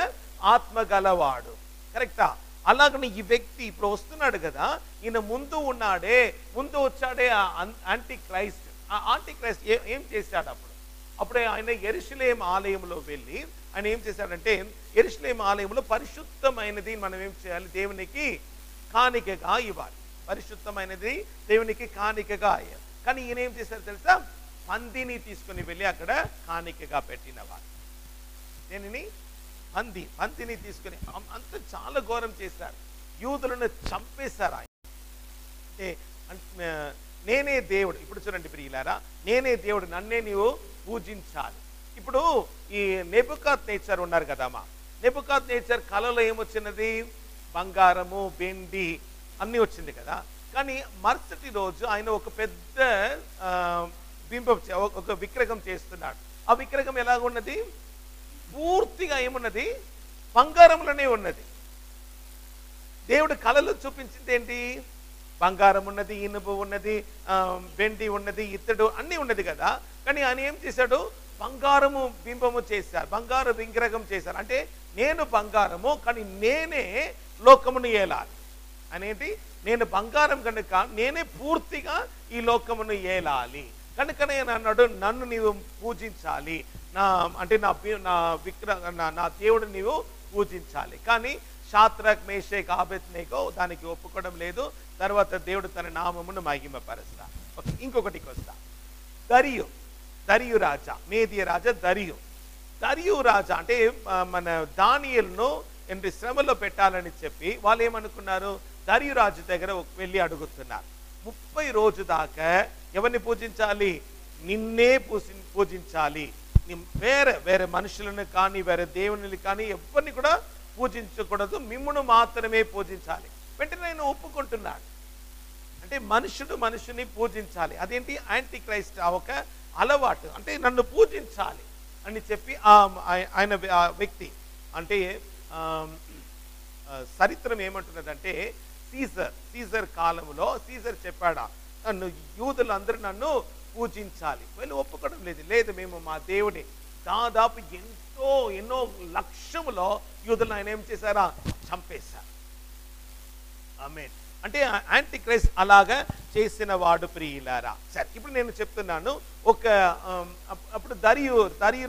S1: ఆత్మ గలవాడు. కరెక్టా? అలాగని ఈ వ్యక్తి ఇప్పుడు వస్తున్నాడు కదా, ఈయన ముందు వచ్చాడే యాంటీ క్రైస్ట్. ఆ యాంటీ క్రైస్ట్ ఏం చేశాడు? అప్పుడే ఆయన యెరూషలేము ఆలయంలో వెళ్ళి ఆయన ఏం చేశాడంటే యెరూషలేము ఆలయంలో పరిశుద్ధమైనది మనం ఏం చేయాలి? దేవునికి కాணிకగా ఇవ్వాలి. పరిశుద్ధమైనది దేవునికి కాணிకగా ఇవ్వాలి. కానీ ఈయన ఏం చేశారు తెలుసా? పందిని తీసుకుని వెళ్ళి అక్కడ కాணிకగా పెట్టినవాడు. దేనిని? పందిని తీసుకుని అంత చాలా ఘోరం చేశారు. యూదులను చంపేశారు. ఆయన నేనే దేవుడు. ఇప్పుడు చూడండి ప్రియులారా, నేనే దేవుడు, నన్నే నీవు పూజించాలి. ఇప్పుడు ఈ నెబుకద్నెజర్ ఉన్నారు కదమ్మా, నెబుకద్నెజర్ కలలో ఏమొచ్చినది? బంగారము, వెండి అన్నీ వచ్చింది కదా. కానీ మరుసటి రోజు ఆయన ఒక పెద్ద బింబం, ఒక విగ్రహం చేస్తున్నాడు. ఆ విగ్రహం ఎలాగున్నది? పూర్తిగా ఏమున్నది? బంగారంలోనే ఉన్నది. దేవుడు కళలో చూపించింది ఏంటి? బంగారం ఉన్నది, ఇనుము ఉన్నది, వెండి ఉన్నది, ఇత్తడు అన్నీ ఉన్నది కదా. కానీ ఆయన ఏం చేశాడు? బంగారము బింబము చేశారు, బంగారు విగ్రహం చేశారు. అంటే నేను బంగారము, కానీ నేనే లోకమును ఏలాలి అనేది. నేను బంగారం కనుక నేనే పూర్తిగా ఈ లోకమును ఏలాలి కనుకనే అన్నాడు, నన్ను నీవు పూజించాలి, అంటే నా నా దేవుడు నీవు పూజించాలి. కానీ షాద్రక్, మేషక్, అబేద్నెగో దానికి ఒప్పుకోవడం లేదు. తర్వాత దేవుడు తన నామమును మహిమపరుస్తా. ఇంకొకటికి వస్తా. దరియు రాజా, మేదియ రాజా దరియు రాజా అంటే మన దానియేలును శ్రమలో పెట్టాలని చెప్పి వాళ్ళు ఏమనుకున్నారు? దరియు రాజు దగ్గర వెళ్ళి అడుగుతున్నారు, 30 రోజు దాకా ఎవరిని పూజించాలి? నిన్నే పూజించాలి, వేరే మనుషులను కానీ వేరే దేవుని కానీ ఎవరిని కూడా పూజించకూడదు, మిమ్మును మాత్రమే పూజించాలి. వెంటనే ఆయన ఒప్పుకుంటున్నాడు. అంటే మనుషుని పూజించాలి. అదేంటి? యాంటీ క్రైస్ట్ ఒక అలవాటు. అంటే నన్ను పూజించాలి అని చెప్పి ఆయన వ్యక్తి అంటే చరిత్రం ఏమంటున్నదంటే సీజర్ కాలంలో సీజర్ చెప్పాడా, నన్ను యూదులందరూ నన్ను పూజించాలి. వీళ్ళు ఒప్పుకోవడం లేదు, మేము మా దేవుని దాదాపు ఎన్నో లక్షములో యూదులను ఆయన ఏం చేశారా? చంపేశారు. ఆమేన్. అంటే యాంటీ క్రైస్ట్ అలాగా చేసిన వాడు ప్రియులారా. సరే, ఇప్పుడు నేను చెప్తున్నాను, అప్పుడు దరియు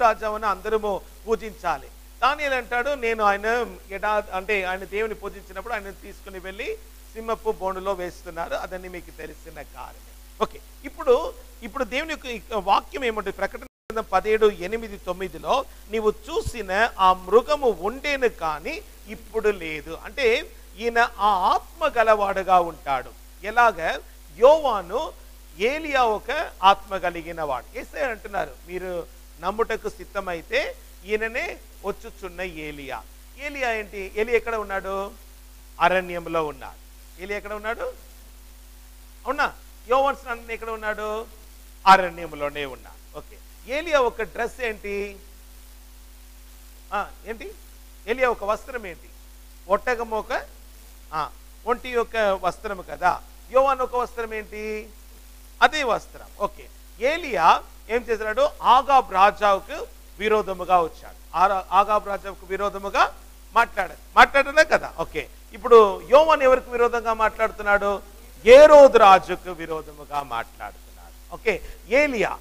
S1: రాజాను అందరము పూజించాలి. దానియేలు అంటాడు, నేను ఆయన దేవుని పూజించినప్పుడు ఆయన తీసుకుని వెళ్ళి సింహపు బోనులో వేస్తున్నారు. అదని మీకు తెలిసిన కార్యమే. ఓకే, ఇప్పుడు దేవుని యొక్క వాక్యం ఏమంటుంది? ప్రకటన 17:8-9లో నీవు చూసిన ఆ మృగము ఉండేను కానీ ఇప్పుడు లేదు. అంటే ఈయన ఆ ఆత్మ గలవాడుగా ఉంటాడు. ఎలాగ? యోవాను ఏలియా ఒక ఆత్మ కలిగిన వాడు. యేసయ్య అంటున్నారు, మీరు నమ్ముటకు సిద్ధమైతే ఈయననే వచ్చుచున్న ఏలియా. ఏలియా ఏంటి? ఏలియా ఎక్కడ ఉన్నాడు? అరణ్యంలో ఉన్నాడు. ఏలియా ఎక్కడ ఉన్నాడు? అవునా? యోవాను స్నానం ఎక్కడ ఉన్నాడు? అరణ్యంలోనే ఉన్నాడు. ఓకే, ఏలియా ఒక డ్రెస్ ఏంటి? ఏలియా ఒక వస్త్రం ఏంటి? ఒట్టగము ఒక ఒంటి యొక్క వస్త్రము కదా. యోవాను ఒక వస్త్రం ఏంటి? అదే వస్త్రం. ఓకే, ఏలియా ఏం చేశాడు? ఆగాబ్ రాజాకు విరోధముగా వచ్చాడు. ఆగాబ్ రాజాకు విరోధముగా మాట్లాడలే కదా. ఓకే, ఇప్పుడు యోవాను ఎవరికి విరోధంగా మాట్లాడుతున్నాడు? హేరోదు రాజుకు విరోధముగా మాట్లాడుతున్నాడు. ఓకే, ఏలియా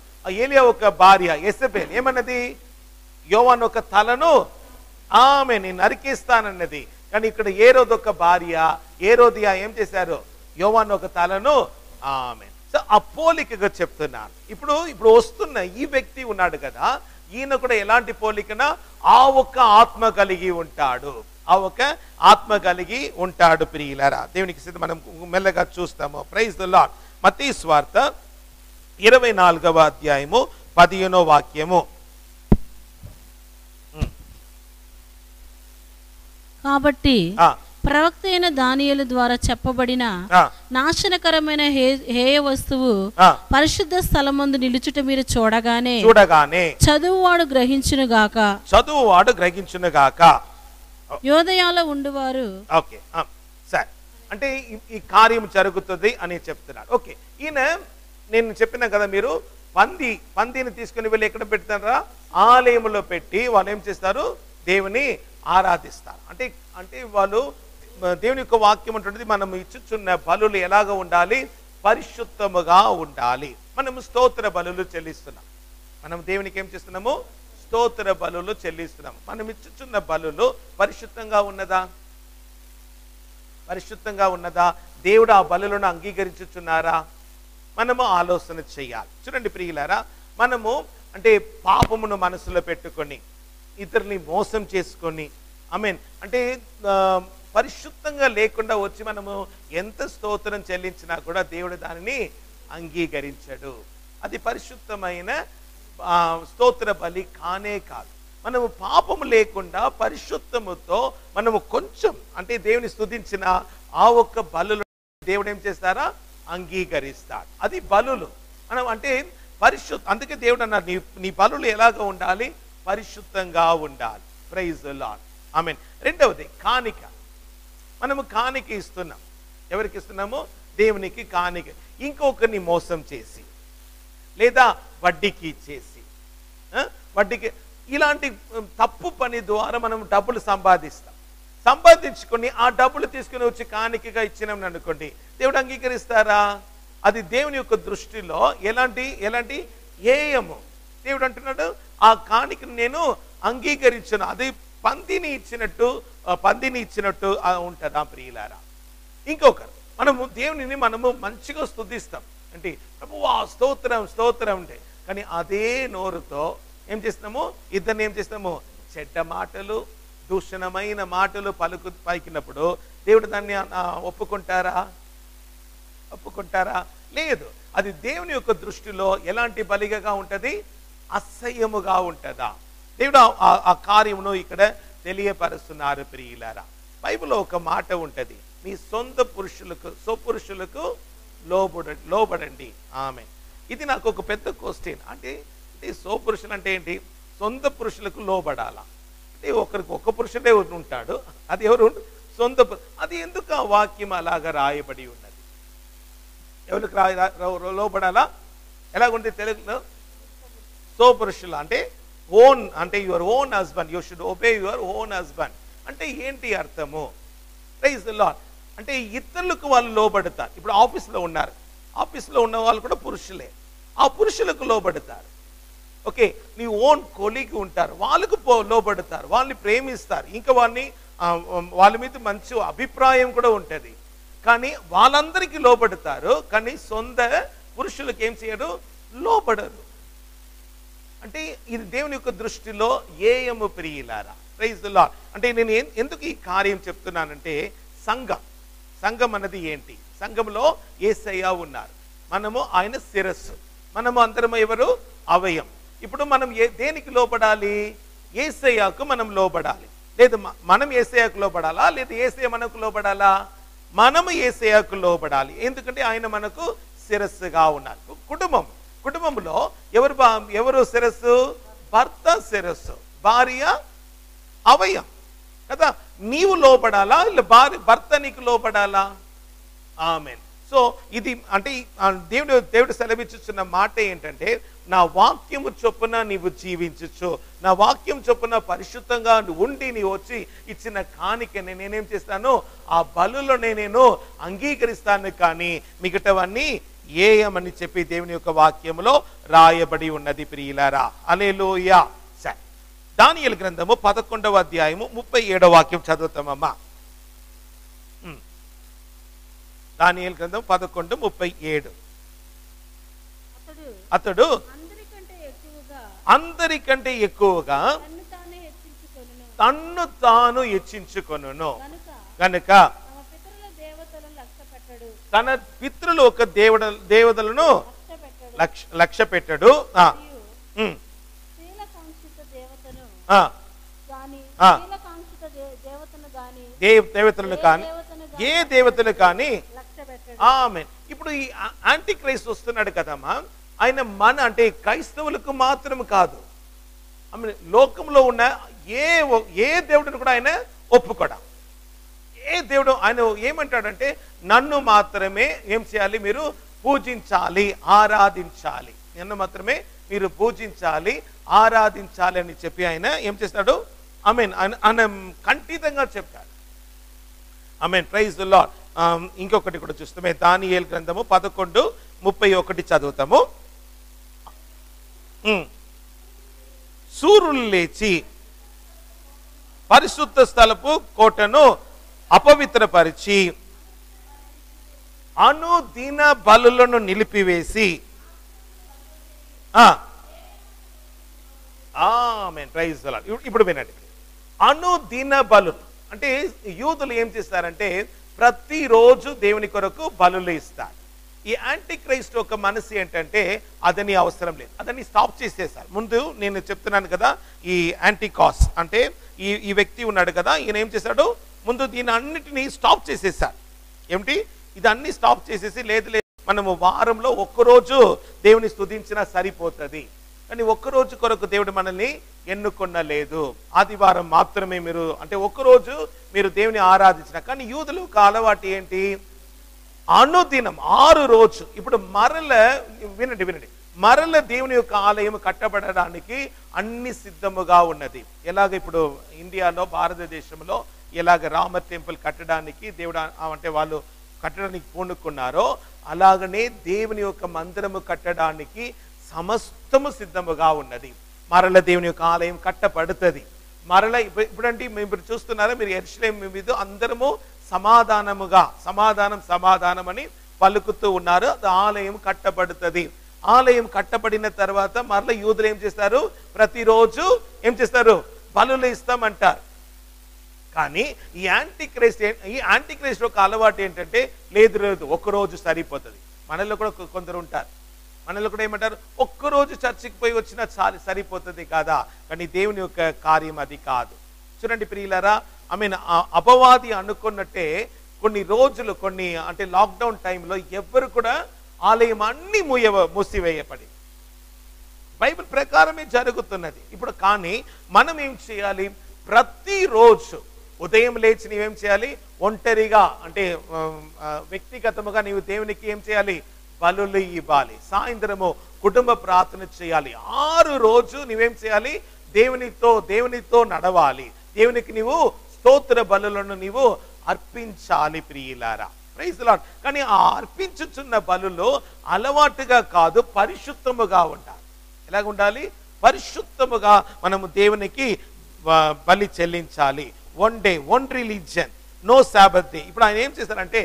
S1: ఒక భార్య యెజబెల్ ఏమన్నది? యోవాను ఒక తలను నేను నరికేస్తానన్నది. కానీ ఇక్కడ హేరోదు ఒక భార్య హేరోదియా ఏం చేశారు? యోవాను ఒక తలను సో ఆ పోలికగా చెప్తున్నాను. ఇప్పుడు వస్తున్న ఈ వ్యక్తి ఉన్నాడు కదా, ఈయన కూడా ఎలాంటి పోలికన? ఆ ఒక్క ఆత్మ కలిగి ఉంటాడు, ప్రియులారా. దేవునికి సిద్ధం. మనం మెల్లగా చూస్తాము. Praise the lord. మత్తయి సువార్త 24వ అధ్యాయము 15వ వాక్యము.
S2: కాబట్టి ప్రవక్త అయిన దానియేలు ద్వారా చెప్పబడిన నాశనకరమైన హేయ వస్తువు పరిశుద్ధ స్థలమందు నిలుచుట మీరు చూడగానే చదువువాడు గ్రహించును గాక. యోదయాలో ఉండువారు.
S1: ఓకే, సరే, అంటే ఈ కార్యం జరుగుతుంది అని చెప్తున్నాడు. ఓకే, ఈయన నేను చెప్పినా కదా, మీరు పందిని తీసుకుని వెళ్ళి ఎక్కడ పెడతారా? ఆలయంలో పెట్టి వాళ్ళు ఏం చేస్తారు? దేవుని ఆరాధిస్తారు. అంటే వాళ్ళు దేవుని యొక్క వాక్యం అంటుంది, మనం ఇచ్చుచున్న బలులు ఎలాగ ఉండాలి? పరిశుద్ధముగా ఉండాలి. మనము స్తోత్ర బలులు చెల్లిస్తున్నాం. మనం దేవునికి ఏం చేస్తున్నాము? స్తోత్ర బలులు చెల్లిస్తున్నాం. మనం ఇచ్చుచున్న బలులు పరిశుద్ధంగా ఉన్నదా? దేవుడు ఆ బలులను అంగీకరించుచున్నారా? మనము ఆలోచన చేయాలి. చూడండి ప్రియులారా, మనము అంటే పాపమును మనసులో పెట్టుకొని ఇతరుని మోసం చేసుకొని అంటే పరిశుద్ధంగా లేకుండా వచ్చి మనము ఎంత స్తోత్రం చెల్లించినా కూడా దేవుడు దానిని అంగీకరించడు. అది పరిశుద్ధమైన స్తోత్ర బలి కానే కాదు. మనము పాపము లేకుండా పరిశుద్ధముతో మనము కొంచెం అంటే దేవుని స్తుతించిన ఆ ఒక్క బలులు దేవుడు ఏం చేస్తారా? అంగీకరిస్తాడు. అది బలులు. మనం అంటే అందుకే దేవుడు అన్నారు, నీ బలులు ఎలాగ ఉండాలి? పరిశుద్ధంగా ఉండాలి. Praise the Lord. ఆమేన్. రెండవది కానిక. మనము కానిక ఇస్తున్నాం. ఎవరికి ఇస్తున్నాము? దేవునికి కానుక, ఇంకొకరిని మోసం చేసి లేదా వడ్డీకి ఇచ్చేసి వడ్డీకి, ఇలాంటి తప్పు పని ద్వారా మనం డబ్బులు సంపాదించుకొని ఆ డబ్బులు తీసుకుని వచ్చి కానుకగా ఇచ్చినాం అనుకోండి, దేవుడు అంగీకరిస్తారా? అది దేవుని యొక్క దృష్టిలో ఎలాంటి హేయము. దేవుడు అంటున్నాడు ఆ కానుకను నేను అంగీకరించను, అది పందిని ఇచ్చినట్టు ఉంటుందా ప్రియులారా? ఇంకొకరు దేవునిని మనము మంచిగా స్తుతిస్తాం అంటే ప్రభువా స్తోత్రం అంటే, కానీ అదే నోరుతో ఏం చేస్తున్నాము? ఇద్దరిని ఏం చేస్తాము? చెడ్డ మాటలు, దూషణమైన మాటలు పలికినప్పుడు దేవుడు దాన్ని ఒప్పుకుంటారా? లేదు. అది దేవుని యొక్క దృష్టిలో ఎలాంటి బలిగా ఉంటది? అసహ్యముగా ఉంటదా? దేవుడు ఆ కార్యమును ఇక్కడ తెలియపరుస్తున్నారు ప్రియులారా. బైబిల్లో ఒక మాట ఉంటది, మీ సొంత స్వపురుషులకు లోబడండి. ఆమె ఇది నాకు ఒక పెద్ద క్వశ్చన్. అంటే స్వపురుషులు అంటే ఏంటి? సొంత పురుషులకు లోబడాలా అంటే ఒకరికి ఒక పురుషుడే ఉంటాడు, అది ఎవరు? సొంత. అది ఎందుకు ఆ వాక్యం అలాగా రాయబడి ఉన్నది? ఎవరికి లోబడాలా? ఎలాగుంది తెలుగులో? స్వపురుషులు అంటే ఓన్, అంటే your own husband, you should obey your own husband అంటే ఏంటి అర్థము? Praise the lord. అంటే ఇతరులకు వాళ్ళు లోబడతారు. ఇప్పుడు ఆఫీస్లో ఉన్నారు, ఆఫీస్లో ఉన్న వాళ్ళు కూడా పురుషులే, ఆ పురుషులకు లోబడతారు. ఓకే, నీ ఓన్ కొలీగ్ ఉంటారు, వాళ్ళకు లోబడతారు, వాళ్ళని ప్రేమిస్తారు, ఇంకా వాళ్ళ మీద మంచి అభిప్రాయం కూడా ఉంటుంది, కానీ వాళ్ళందరికీ లోబడతారు, కానీ సొంత పురుషులకు ఏం చేయరు? లోబడరు. అంటే ఇది దేవుని యొక్క దృష్టిలో ఏయము ప్రియులారా. Praise the lord. అంటే నేను ఎందుకు ఈ కార్యం చెప్తున్నానంటే, సంఘం అన్నది ఏంటి? సంఘంలో యేసయ్య ఉన్నారు, మనము ఆయన శిరస్సు, మనము అందరం ఎవరు? అవయం. ఇప్పుడు మనం దేనికి లోబడాలి? యేసయ్యకు మనం లోబడాలి. లేదు మనం యేసయ్యకు లోబడాలా, లేదా యేసయ్య మనకు లోబడాలా? మనము యేసయ్యకు లోబడాలి, ఎందుకంటే ఆయన మనకు శిరస్సుగా ఉన్నారు. కుటుంబంలో ఎవరు శిరస్సు? భర్త శిరస్సు, భార్య అవయం కదా. నీవు లోబడాలా, భర్త నీకు లోబడాలా? ఆమేన్. సో ఇది అంటే దేవుడు సెలవిచ్చుచున్న మాట ఏంటంటే, నా వాక్యము చొప్పున నీవు జీవించచ్చు, నా వాక్యం చొప్పున పరిశుద్ధంగా ఉండి నీవు వచ్చి ఇచ్చిన కానుకని నేనేం చేస్తాను? ఆ బలులోనే నేను అంగీకరిస్తాను, కానీ మిగతావన్నీ ఏయమని చెప్పి దేవుని యొక్క వాక్యములో రాయబడి ఉన్నది ప్రియులారా. హల్లెలూయా. సరే, దానియేలు గ్రంథము 11వ అధ్యాయము 37వ వాక్యం చదువుతామమ్మా. దానియేలు గ్రంథం 11:37. అతడు అందరికంటే ఎక్కువగా తన్ను తాను హెచ్చించుకొనును గనుక తన పితరులు ఒక దేవతలను లక్ష్య పెట్టడు. దేవతలను కానీ ఏ దేవతలు కానీ. ఆమేన్. ఇప్పుడు ఈ యాంటీ క్రైస్ట్ వస్తున్నాడు కదమ్మా, ఆయన అంటే క్రైస్తవులకు మాత్రం కాదు, లోకంలో ఉన్న ఏ దేవుడిని కూడా ఆయన ఒప్పుకోడా. ఏ దేవుడు ఆయన ఏమంటాడంటే, నన్ను మాత్రమే ఏం చేయాలి? మీరు పూజించాలి, ఆరాధించాలి, నన్ను మాత్రమే మీరు పూజించాలి, ఆరాధించాలి అని చెప్పి ఆయన ఏం చేస్తాడు? ఆమేన్. ఆయన ఖండితంగా చెప్తాడు. ఆమేన్. Praise the Lord. ఇంకొకటి కూడా చూస్తామే, దానియేలు గ్రంథము 11:31 చదువుతాము. సూర్యులు లేచి పరిశుద్ధ స్థలపు కోటను అపవిత్రపరిచి అనుదిన బలులను నిలిపివేసి. ఆమేన్. Praise the lord. ఇప్పుడు వినండి, అనుదిన బలు అంటే యూదులు ఏం చేస్తారంటే ప్రతిరోజు దేవుని కొరకు బలులు ఇస్తారు. ఈ యాంటీ క్రైస్ట్ ఒక మనసు ఏంటంటే అదని అవసరం లేదు, అదని స్టాప్ చేసేసారు. ముందు నేను చెప్తున్నాను కదా, ఈ యాంటీకాస్ అంటే ఈ వ్యక్తి ఉన్నాడు కదా, ఈయన ఏం చేశాడు? ముందు దీని అన్నిటినీ స్టాప్ చేసేసారు. ఏమిటి? ఇదన్నీ స్టాప్ చేసేసి, లేదు మనము వారంలో ఒక్కరోజు దేవుని స్తుతించినా సరిపోతుంది, కానీ ఒక్కరోజు కొరకు దేవుడు మనల్ని ఎన్నుకొనలేదు, ఆదివారం మాత్రమే మీరు అంటే ఒక్కరోజు మీరు దేవుని ఆరాధించిన. కానీ యూదులు ఒక అలవాటు ఏంటి? అనుదినం 6 రోజు. ఇప్పుడు మరల వినండి వినండి, మరల దేవుని యొక్క ఆలయం కట్టబడడానికి అన్ని సిద్ధముగా ఉన్నది. ఎలాగ ఇప్పుడు ఇండియాలో భారతదేశంలో ఎలాగ రామ టెంపుల్ కట్టడానికి దేవుడు అంటే వాళ్ళు కట్టడానికి పూనుకున్నారో, అలాగనే దేవుని యొక్క మందిరము కట్టడానికి సమస్తము సిద్ధముగా ఉన్నది. మరల దేవుని యొక్క ఆలయం కట్టబడుతుంది. మరల ఇప్పుడంటే మీరు చూస్తున్నారా, మీరు యెరూషలేము మీద అందరము సమాధానముగా సమాధానం అని పలుకుతూ ఉన్నారు. అది ఆలయం కట్టబడుతుంది. ఆలయం కట్టబడిన తర్వాత మరల యూదులు ఏం చేస్తారు, ప్రతిరోజు ఏం చేస్తారు, బలులు ఇస్తామంటారు. కానీ ఈ యాంటిక్రైస్ట్ ఒక అలవాటు ఏంటంటే, లేదు ఒక్కరోజు సరిపోతుంది. మనలో కూడా కొందరు ఉంటారు, మనలో కూడా ఏమంటారు, ఒక్కరోజు చర్చికి పోయి వచ్చినా సరిపోతుంది కదా. కానీ దేవుని యొక్క కార్యం అది కాదు. చూడండి ప్రియులారా, అపవాది అనుకున్నట్టే కొన్ని రోజులు అంటే లాక్డౌన్ టైంలో ఎవ్వరు కూడా ఆలయం అన్ని మూసివేయబడి బైబిల్ ప్రకారమే జరుగుతున్నది ఇప్పుడు. కానీ మనం ఏం చేయాలి, ప్రతిరోజు ఉదయం లేచి నీవేం చేయాలి, ఒంటరిగా అంటే వ్యక్తిగతముగా నీవు దేవునికి ఏం చేయాలి, బలులు ఇవ్వాలి. సాయంత్రము కుటుంబ ప్రార్థన చేయాలి. 6 రోజు నీవేం చేయాలి, దేవునితో నడవాలి. దేవునికి నీవు స్తోత్ర బలులను నీవు అర్పించాలి ప్రియులారా. Praise the lord. కానీ ఆ అర్పించుచున్న బలులు అలవాటుగా కాదు, పరిశుద్ధముగా ఉండాలి. ఎలాగ ఉండాలి, పరిశుద్ధముగా మనము దేవునికి బలి చెల్లించాలి. One day, one religion, no sabbath day. ఇప్పుడు ఆయన ఏం చేశారంటే,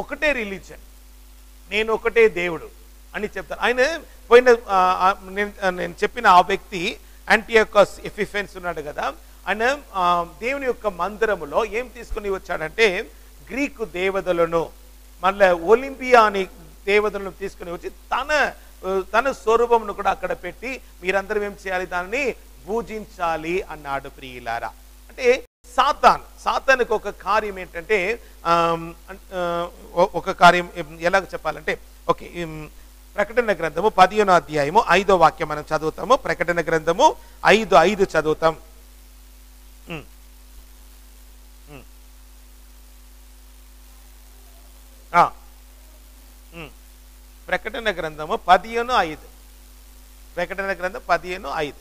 S1: ఒకటే రిలీజియన్, నేను ఒకటే దేవుడు అని చెప్తారు. ఆయన పోయిన నేను చెప్పిన ఆ వ్యక్తి యాంటియోకస్ ఎపిఫెన్స్ ఉన్నాడు కదా, ఆయన దేవుని యొక్క మందిరములో ఏం తీసుకుని వచ్చాడంటే, గ్రీకు దేవతలను మళ్ళీ ఒలింపియా అని దేవతలను తీసుకుని వచ్చి తన స్వరూపమును కూడా అక్కడ పెట్టి మీరందరూ ఏం చేయాలి, దానిని పూజించాలి అన్నాడు ప్రియులారా. అంటే సాతానుకు ఒక కార్యం ఏంటంటే, ఒక కార్యం ఎలాగ చెప్పాలంటే, ఓకే, ప్రకటన గ్రంథము 15వ అధ్యాయము 5వ వాక్యం మనం చదువుతాము. ప్రకటన గ్రంథము 5:5 చదువుతాం. ప్రకటన గ్రంథము 15:5. ప్రకటన గ్రంథం 15:5.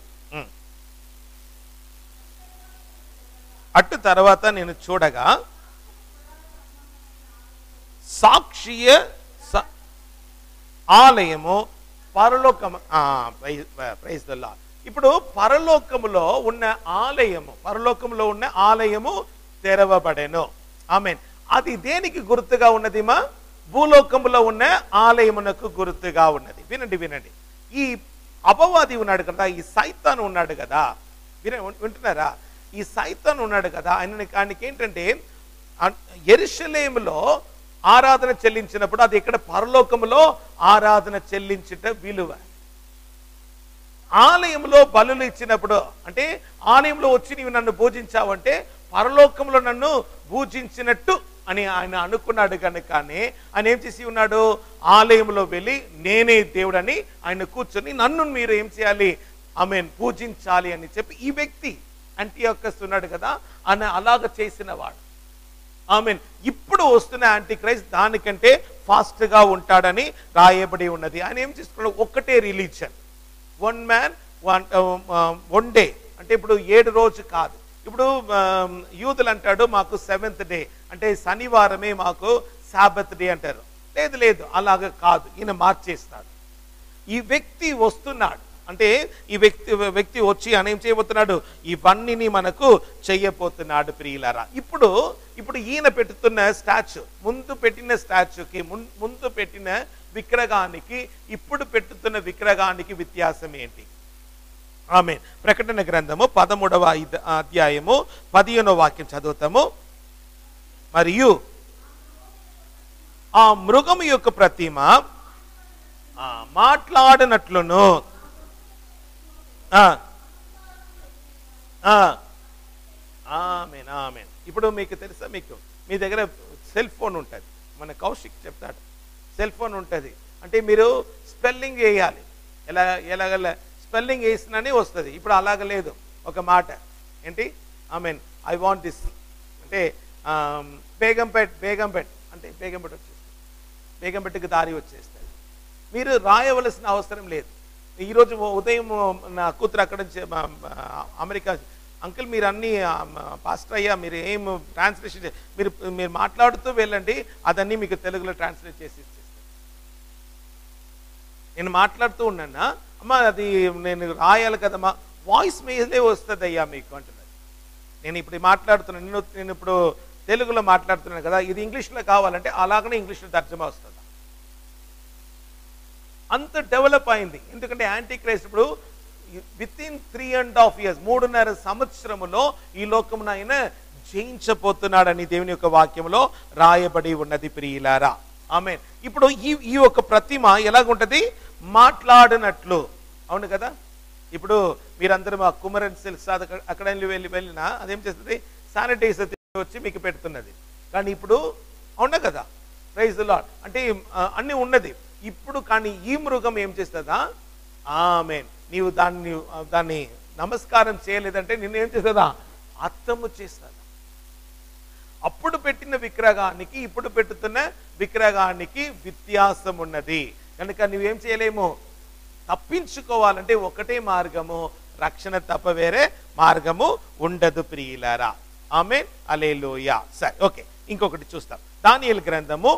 S1: అటు తర్వాత నేను చూడగా సాక్షియ ఆలయము పరలోకము. Praise the lord. ఇప్పుడు పరలోకములో ఉన్న ఆలయము తెరవబడెను. ఆమేన్. అది దేనికి గుర్తుగా ఉన్నది? భూలోకములో ఉన్న ఆలయమునకు గుర్తుగా ఉన్నది. వినండి, ఈ అపవాది ఉన్నాడు కదా, ఈ సైతాను ఉన్నాడు కదా, వింటున్నారా, ఈ సైతాను ఉన్నాడు కదా, ఆయనకి ఏంటంటే యెరూషలేములో ఆరాధన చెల్లించినప్పుడు అది ఇక్కడ పరలోకములో ఆరాధన చెల్లించుట విలువ. ఆలయంలో బలులు ఇచ్చినప్పుడు, అంటే ఆలయంలో వచ్చి నీవు నన్ను పూజించావంటే పరలోకంలో నన్ను పూజించినట్టు అని ఆయన అనుకున్నాడు. కనుకనే ఆయన ఏం చేసి ఉన్నాడు, ఆలయంలో వెళ్ళి నేనే దేవుడని ఆయన కూర్చొని నన్ను మీరు ఏం చేయాలి, ఆమేన్, పూజించాలి అని చెప్పి ఈ వ్యక్తి యాంటియోకస్ ఉన్నాడు కదా, ఆయన అలాగ చేసిన వాడు. ఆమేన్. ఇప్పుడు వస్తున్న యాంటిక్రైస్ట్ దానికంటే ఫాస్ట్ గా ఉంటాడని రాయబడి ఉన్నది. ఆయన ఏం చేసుకున్నాడు, ఒకటే religion, one man one day. అంటే ఇప్పుడు 7 రోజు కాదు. ఇప్పుడు యూదులు అంటాడు మాకు 7th డే, అంటే శనివారమే మాకు సాబత్ డే అంటారు. లేదు, అలాగ కాదు, ఈయన మార్చేస్తాడు. ఈ వ్యక్తి వస్తున్నాడు, అంటే ఈ వ్యక్తి వచ్చి ఆయన ఏం చేయబోతున్నాడు, ఇవన్నీ మనకు చెయ్యబోతున్నాడు ప్రియులారా. ఇప్పుడు ఈయన పెట్టుతున్న స్టాచ్యూ, ముందు పెట్టిన స్టాచ్యూకి, ముందు పెట్టిన విగ్రహానికి, ఇప్పుడు పెట్టుతున్న విగ్రహానికి వ్యత్యాసం ఏంటి? ఆమేన్. ప్రకటన గ్రంథము 13వ అధ్యాయము 15వ వాక్యం చదువుతాము. మరియు ఆ మృగము యొక్క ప్రతిమ మాట్లాడినట్లును ఆమేన్, ఆమేన్. ఇప్పుడు మీకు తెలుసా, మీ దగ్గర సెల్ ఫోన్ ఉంటుంది, మన కౌశిక్ చెప్తాడు, సెల్ ఫోన్ ఉంటుంది. అంటే మీరు స్పెల్లింగ్ వేయాలి, ఎలాగ స్పెల్లింగ్ వేసిననే వస్తుంది. ఇప్పుడు అలాగ లేదు, ఒక మాట ఏంటి, ఐ వాంట్ దిస్ అంటే బేగంపేట్ అంటే బేగంపేట్ వచ్చేసి బేగం పెట్టికి దారి వచ్చేస్తుంది. మీరు రాయవలసిన అవసరం లేదు. ఈరోజు ఉదయం నా కూతురు అక్కడ నుంచి అమెరికా, అంకుల్ మీరు అన్నీ పాస్టర్ అయ్యా మీరు ఏం ట్రాన్స్లేషన్ మీరు మాట్లాడుతూ వెళ్ళండి, అదన్నీ మీకు తెలుగులో ట్రాన్స్లేట్ చేసి ఇచ్చేస్తాను. నేను మాట్లాడుతూ ఉన్నానా, అమ్మ అది నేను రాయాలి కదమ్మా, వాయిస్ మీదే వస్తుంది అయ్యా మీకు అంటున్నది. నేను ఇప్పుడు మాట్లాడుతున్నాను, నేను ఇప్పుడు తెలుగులో మాట్లాడుతున్నాను కదా, ఇది ఇంగ్లీష్లో కావాలంటే అలాగనే ఇంగ్లీష్లో తర్జమా వస్తుంది. అంత డెవలప్ అయింది. ఎందుకంటే యాంటీ క్రైస్ట్ ఇప్పుడు వితిన్ 3.5 years 3.5 సంవత్సరములో ఈ లోకమున ఆయన జయించబోతున్నాడని దేవుని యొక్క వాక్యంలో రాయబడి ఉన్నది ప్రియులారా. ఆమేన్. ఇప్పుడు ఈ ఒక ప్రతిమ ఎలాగుంటది, మాట్లాడినట్లు. అవును కదా. ఇప్పుడు మీరందరూ మా కుమరన్ సిల్క్స్ అక్కడ వెళ్ళినా అదేం చేస్తుంది, శానిటైజర్ వచ్చి మీకు పెడుతున్నది. కానీ ఇప్పుడు అవునా కదా, ప్రైజ్ ది లార్డ్, అంటే అన్ని ఉన్నది ఇప్పుడు. కానీ ఈ మృగం ఏం చేస్తుందా, ఆమేన్, నీవు దాన్ని నమస్కారం చేయలేదంటే నిన్ను ఏం చేస్తుందా, అత్తము చేస్తుందా. అప్పుడు పెట్టిన విగ్రహానికి ఇప్పుడు పెట్టుతున్న విగ్రహానికి వ్యత్యాసం ఉన్నది కనుక నువ్వేం చేయలేము. తప్పించుకోవాలంటే ఒకటే మార్గము, రక్షణ తప్ప వేరే మార్గము ఉండదు ప్రియులారా. ఆమేన్, హల్లెలూయా. సరే, ఓకే, ఇంకొకటి చూస్తాం. దానియేలు గ్రంథము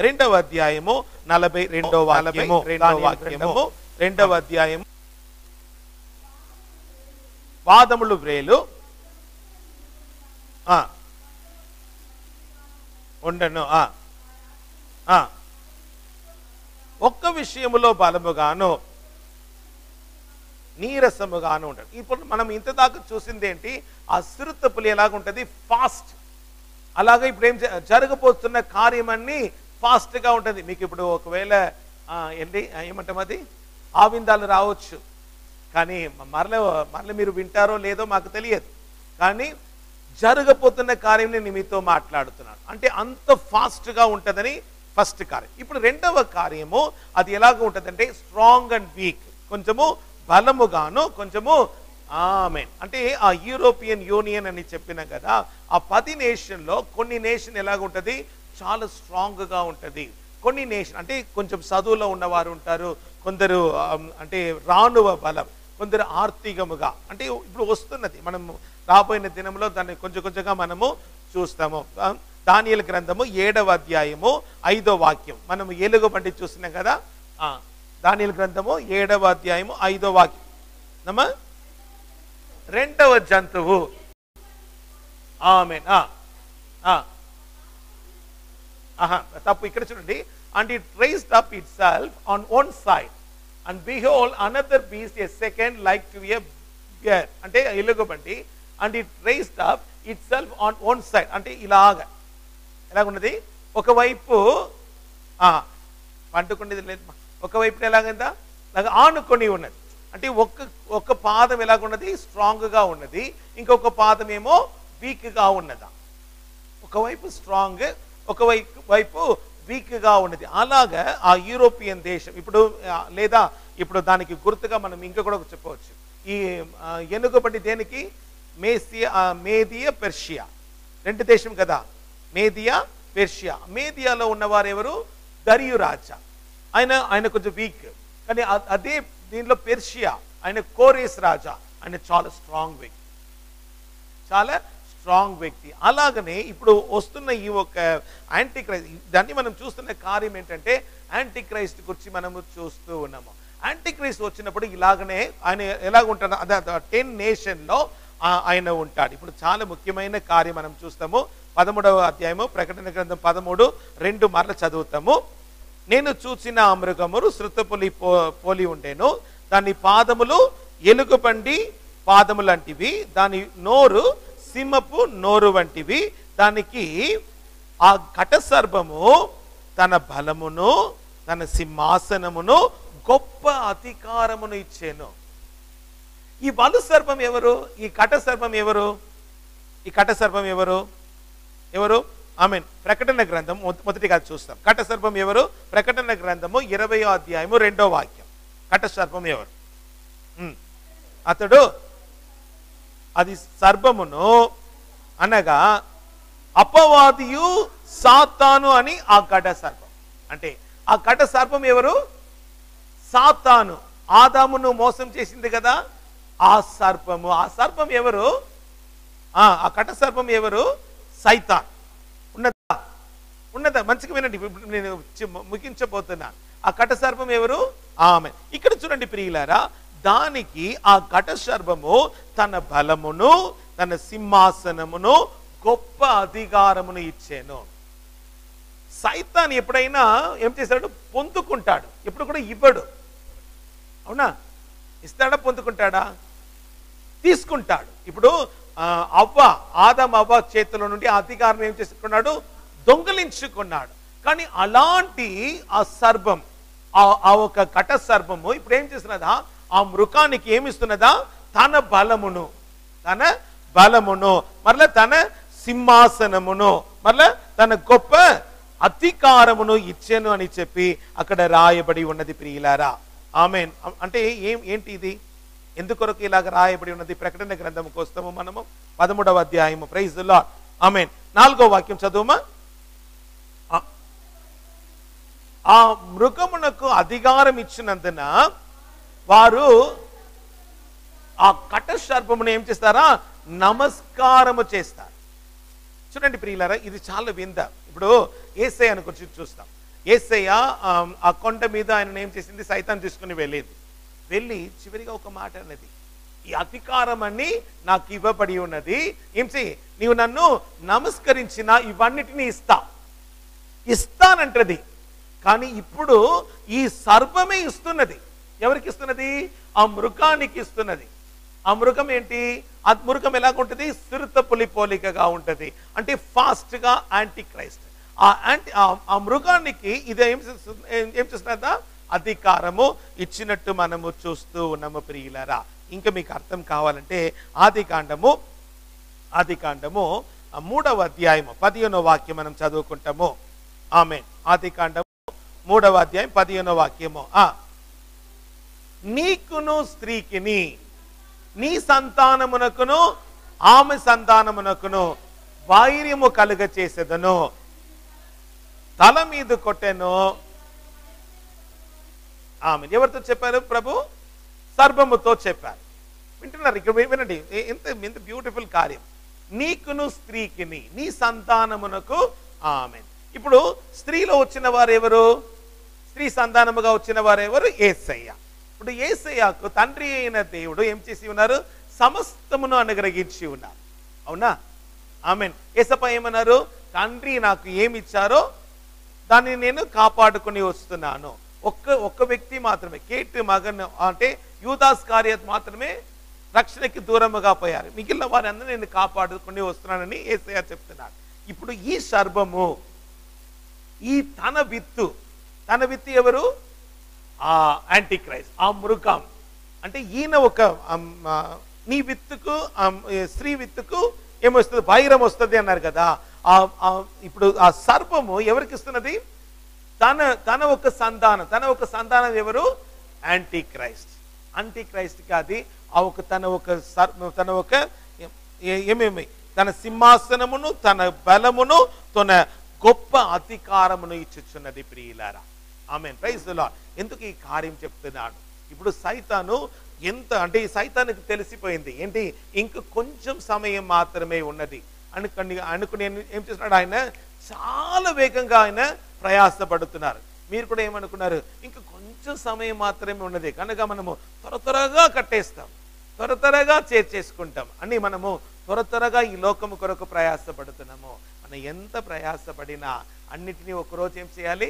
S1: 2వ అధ్యాయము 42వ వాక్యము. 2వ అధ్యాయము పాదములు వ్రేలు ఉండను, ఒక్క విషయములో బలముగాను నీరసముగాను ఉండదు. ఇప్పుడు మనం ఇంత దాకా చూసింది ఏంటి, ఆ సిరుతపులి ఎలాగుంటది, ఫాస్ట్. అలాగే ఇప్పుడు ఏం జరగబోతున్న కార్యమన్నీ ఫాస్ట్ గా ఉంటుంది. మీకు ఇప్పుడు ఒకవేళ ఏమంటాం అది ఆవిందాలు రావచ్చు, కానీ మరల మీరు వింటారో లేదో మాకు తెలియదు. కానీ జరగబోతున్న కార్యం నేను మీతో మాట్లాడుతున్నాను, అంటే అంత ఫాస్ట్ గా ఉంటుందని ఫస్ట్ కార్యం. ఇప్పుడు రెండవ కార్యము అది ఎలాగ ఉంటుందంటే స్ట్రాంగ్ అండ్ వీక్, కొంచెము బలముగాను కొంచెము. ఆమేన్. అంటే ఆ యూరోపియన్ యూనియన్ అని చెప్పినాం కదా, ఆ 10 నేషన్లో కొన్ని నేషన్ ఎలాగుంటది, చాలా స్ట్రాంగ్ గా ఉంటది. కొన్ని నేషన్ అంటే కొంచెం చదువులో ఉన్నవారు ఉంటారు, కొందరు అంటే రాணுవ బలం, కొందరు ఆర్థికముగా. అంటే ఇప్పుడు వస్తున్నది, మనం రాబోయిన దినంలో దాన్ని కొంచెం కొంచెంగా మనము చూస్తాము. దానియేలు గ్రంథము 7వ అధ్యాయము 5వ వాక్యం. మనం ఎలుగుబంటి చూస్తున్నాం కదా, దానియేలు గ్రంథము 7వ అధ్యాయము 5వ వాక్యం. నమ్మా రెండవ జంతువు. ఆమేన్. తప్పు ఇక్కడ చూడండి. And it raised up itself on one side and behold another beast a second like to a bear. అంటే ఎలుగుబంటి. And it raised up itself on one side, అంటే ఎలాగున్నది, ఒకవైపు పండుకునేది లేదు, ఒకవైపు ఎలాగందా అలాగ ఆనుకొని ఉన్నది. అంటే ఒక పాదం ఎలాగున్నది, స్ట్రాంగ్ గా ఉన్నది, ఇంకొక పాదం ఏమో వీక్ గా ఉన్నదా. ఒకవైపు స్ట్రాంగ్, ఒకవైపు వీక్ గా ఉన్నది. అలాగా ఆ యూరోపియన్ దేశం ఇప్పుడు, లేదా ఇప్పుడు దానికి గుర్తుగా మనం ఇంకా కూడా చెప్పవచ్చు, ఈ ఎనుగుబడి దేనికి, మేదియా పెర్షియా, రెండు దేశం కదా, మేదియా పెర్షియా. మేదియాలో ఉన్నవారు ఎవరు, దరియు రాజా. ఆయన కొంచెం వీక్, కానీ అదే దీనిలో పెర్షియా ఆయన కోరేస్ రాజా, ఆయన చాలా స్ట్రాంగ్ వ్యక్తి, చాలా స్ట్రాంగ్ వ్యక్తి. అలాగనే ఇప్పుడు వస్తున్న ఈ ఒక యాంటీ క్రైస్ట్, దాన్ని మనం చూస్తున్న కార్యం ఏంటంటే యాంటీ క్రైస్ట్ గురించి మనము చూస్తూ ఉన్నాము. యాంటీ క్రైస్ట్ వచ్చినప్పుడు ఇలాగనే ఆయన ఎలాగుంటాడు, అదే 10 నేషన్లో ఆయన ఉంటాడు. ఇప్పుడు చాలా ముఖ్యమైన కార్యం మనం చూస్తాము. 13వ అధ్యాయము ప్రకటన గ్రంథం 13:2 మరల చదువుతాము. నేను చూసిన ఆ మృగమును శృతపులి పోలి ఉండేను, దాని పాదములు ఎలుగుబంటి పాదములంటివి, దాని నోరు సింహపు నోరు వంటివి. దానికి ఆ ఘటసర్పము తన బలమును తన సింహాసనమును గొప్ప అధికారమును ఇచ్చేను. ఈ బలు సర్పం ఎవరు, ఈ ఘటసర్పం ఎవరు, ఈ ఘటసర్పం ఎవరు ఎవరు ఆమేన్. ప్రకటన గ్రంథం మొదటిగా చూస్తాం. ఘటసర్పం ఎవరు, ప్రకటన గ్రంథము 20వ అధ్యాయము 2వ వాక్యం. ఘటసర్పం ఎవరు, అతడు అది సర్పమును అనగా అపవాదియు సాతాను అని ఆ ఘట సర్పం. అంటే ఆ ఘట సర్పం ఎవరు? సాతాను. ఆదామును మోసం చేసింది కదా ఆ సర్పము. ఆ సర్పం ఎవరు? ఆ ఘట సర్పం ఎవరు? సైతాన్. ఉన్నదా? మంచిగా వినండి, నేను ముగించబోతున్నా. ఆ ఘట సర్పం ఎవరు? ఆమె. ఇక్కడ చూడండి ప్రియులారా, దానికి ఆ ఘట సర్పము తన బలమును, తన సింహాసనమును, గొప్ప అధికారమును ఇచ్చాను. సైతాన్ ఎప్పుడైనా ఏం చేశాడు? పొందుకుంటాడు, ఎప్పుడు కూడా ఇవ్వడు. అవునా? ఇస్తాడా? పొందుకుంటాడా? తీసుకుంటాడు. ఇప్పుడు ఆదాం అవ్వ చేతిలో నుండి అధికారం ఏం చేసుకున్నాడు? దొంగలించుకున్నాడు. కానీ అలాంటి ఆ సర్పం, ఆ ఒక ఘట సర్పము ఇప్పుడు ఏం చేస్తున్నదా? ఆ మృగానికి ఏమిస్తున్నదా? తన బలమును, మరలా తన సింహాసనమును, మరలా తన గొప్ప అధికారమును ఇచ్చాను అని చెప్పి అక్కడ రాయబడి ఉన్నది ప్రియులారా. ఆమేన్. అంటే ఏంటి ఇది? ఎందుకొరకు ఇలాగ రాయబడి ఉన్నది? ప్రకటన గ్రంథముకు వస్తాము మనము 13వ అధ్యాయము. Praise the Lord. ఆమేన్. 4వ వాక్యం చదువుమా. ఆ మృగమునకు అధికారం ఇచ్చినందున వారు ఆ ఘట సర్పమును ఏం చేస్తారా? నమస్కారము చేస్తారు. చూడండి ప్రియులారా, ఇది చాలా వింత. ఇప్పుడు యేసయ్యను గురించి చూస్తాం. యేసయ్య ఆ కొండ మీద ఆయన ఏం చేసింది? సైతాన్ తీసుకుని వెళ్ళి చివరిగా ఒక మాట అన్నది, ఈ అధికారం అన్ని నాకు ఇవ్వబడి ఉన్నది. ఏం చెయ్యి? నీవు నన్ను నమస్కరించిన ఇవన్నిటినీ ఇస్తానంటది. కానీ ఇప్పుడు ఈ సర్పమే ఇస్తున్నది. ఎవరికి ఇస్తున్నది? ఆ మృగానికి ఇస్తున్నది. ఆ మృగం ఏంటి? ఆ మృగం ఎలాగుంటుంది? సిరుత పులి పోలికగా ఉంటది. అంటే ఫాస్ట్ గా యాంటీ క్రైస్ట్. ఆ మృగానికి ఇది ఏం చేస్తున్నదా? అధికారము ఇచ్చినట్టు మనము చూస్తూ ఉన్నాము ప్రియులారా. ఇంకా మీకు అర్థం కావాలంటే ఆది కాండము 3వ అధ్యాయము 15వ వాక్యం మనం చదువుకుంటాము. ఆమేన్. ఆది కాండము 3వ అధ్యాయం 15వ వాక్యము. నీకును స్త్రీకిని, నీ సంతానమునకును ఆమె సంతానమునకును వైర్యము కలుగ చేసేదను, తల మీద కొట్టెను. ఆమె ఎవరితో చెప్పారు? ప్రభు సర్పముతో చెప్పారు. వింటున్నారు? ఇక్కడ వినండి, ఎంత బ్యూటిఫుల్ కార్యం. నీకును స్త్రీకిని, నీ సంతానమునకు. ఆమె. ఇప్పుడు స్త్రీలో వచ్చిన వారు ఎవరు? స్త్రీ సంతానముగా వచ్చిన వారు ఎవరు? యేసయ్య. ఇప్పుడు యేసయ్యకు తండ్రి అయిన దేవుడు ఏం చేసి ఉన్నారు? సమస్తమును అనుగ్రహించి ఉన్నారు. అవునా? ఆమెన్. యేసప్ప ఏమన్నారు? తండ్రి నాకు ఏమి ఇచ్చారో దాన్ని నేను కాపాడుకుని వస్తున్నాను. ఒక్క వ్యక్తి మాత్రమే, కేట్ మగన్ అంటే యూదాస్ కార్యత్ మాత్రమే రక్షణకి దూరముగా పోయారు. మిగిలిన వారందరూ నేను కాపాడుకుని వస్తున్నానని యేసయ్య చెప్తున్నాడు. ఇప్పుడు ఈ సర్పము, ఈ తన విత్తు ఎవరు? ఆ యాంటీ క్రైస్ట్, ఆ మృగం. అంటే ఈయన ఒక నీ విత్తుకు, స్త్రీ విత్తుకు ఏమొస్తుంది? వైరం వస్తుంది అన్నారు కదా. ఇప్పుడు ఆ సర్పము ఎవరికి ఇస్తున్నది? తన ఒక సంతానం ఎవరు? Anti Christ. యాంటీ క్రైస్ట్ కాదు, తన సింహాసనమును, తన బలమును, తన గొప్ప అధికారమును ఇచ్చుచున్నది ప్రియులారా. ఆమేన్. Praise the Lord. ఎందుకు ఈ కార్యం చెప్తున్నాడు? ఇప్పుడు సైతాను ఎంత అంటే ఈ సైతానికి తెలిసిపోయింది ఏంటి? ఇంక కొంచెం సమయం మాత్రమే ఉన్నది అనుకుని ఏం చేస్తున్నాడు? ఆయన చాలా వేగంగా ఆయన ప్రయాసపడుతున్నారు. మీరు కూడా ఏమనుకున్నారు? ఇంక కొంచెం సమయం మాత్రమే ఉన్నది కనుక మనము త్వరగా కట్టేస్తాం, త్వరగా చేసుకుంటాం అని మనము త్వరగా ఈ లోకము కొరకు ప్రయాసపడుతున్నాము. మనం ఎంత ప్రయాసపడినా అన్నిటినీ ఒకరోజు ఏం చేయాలి?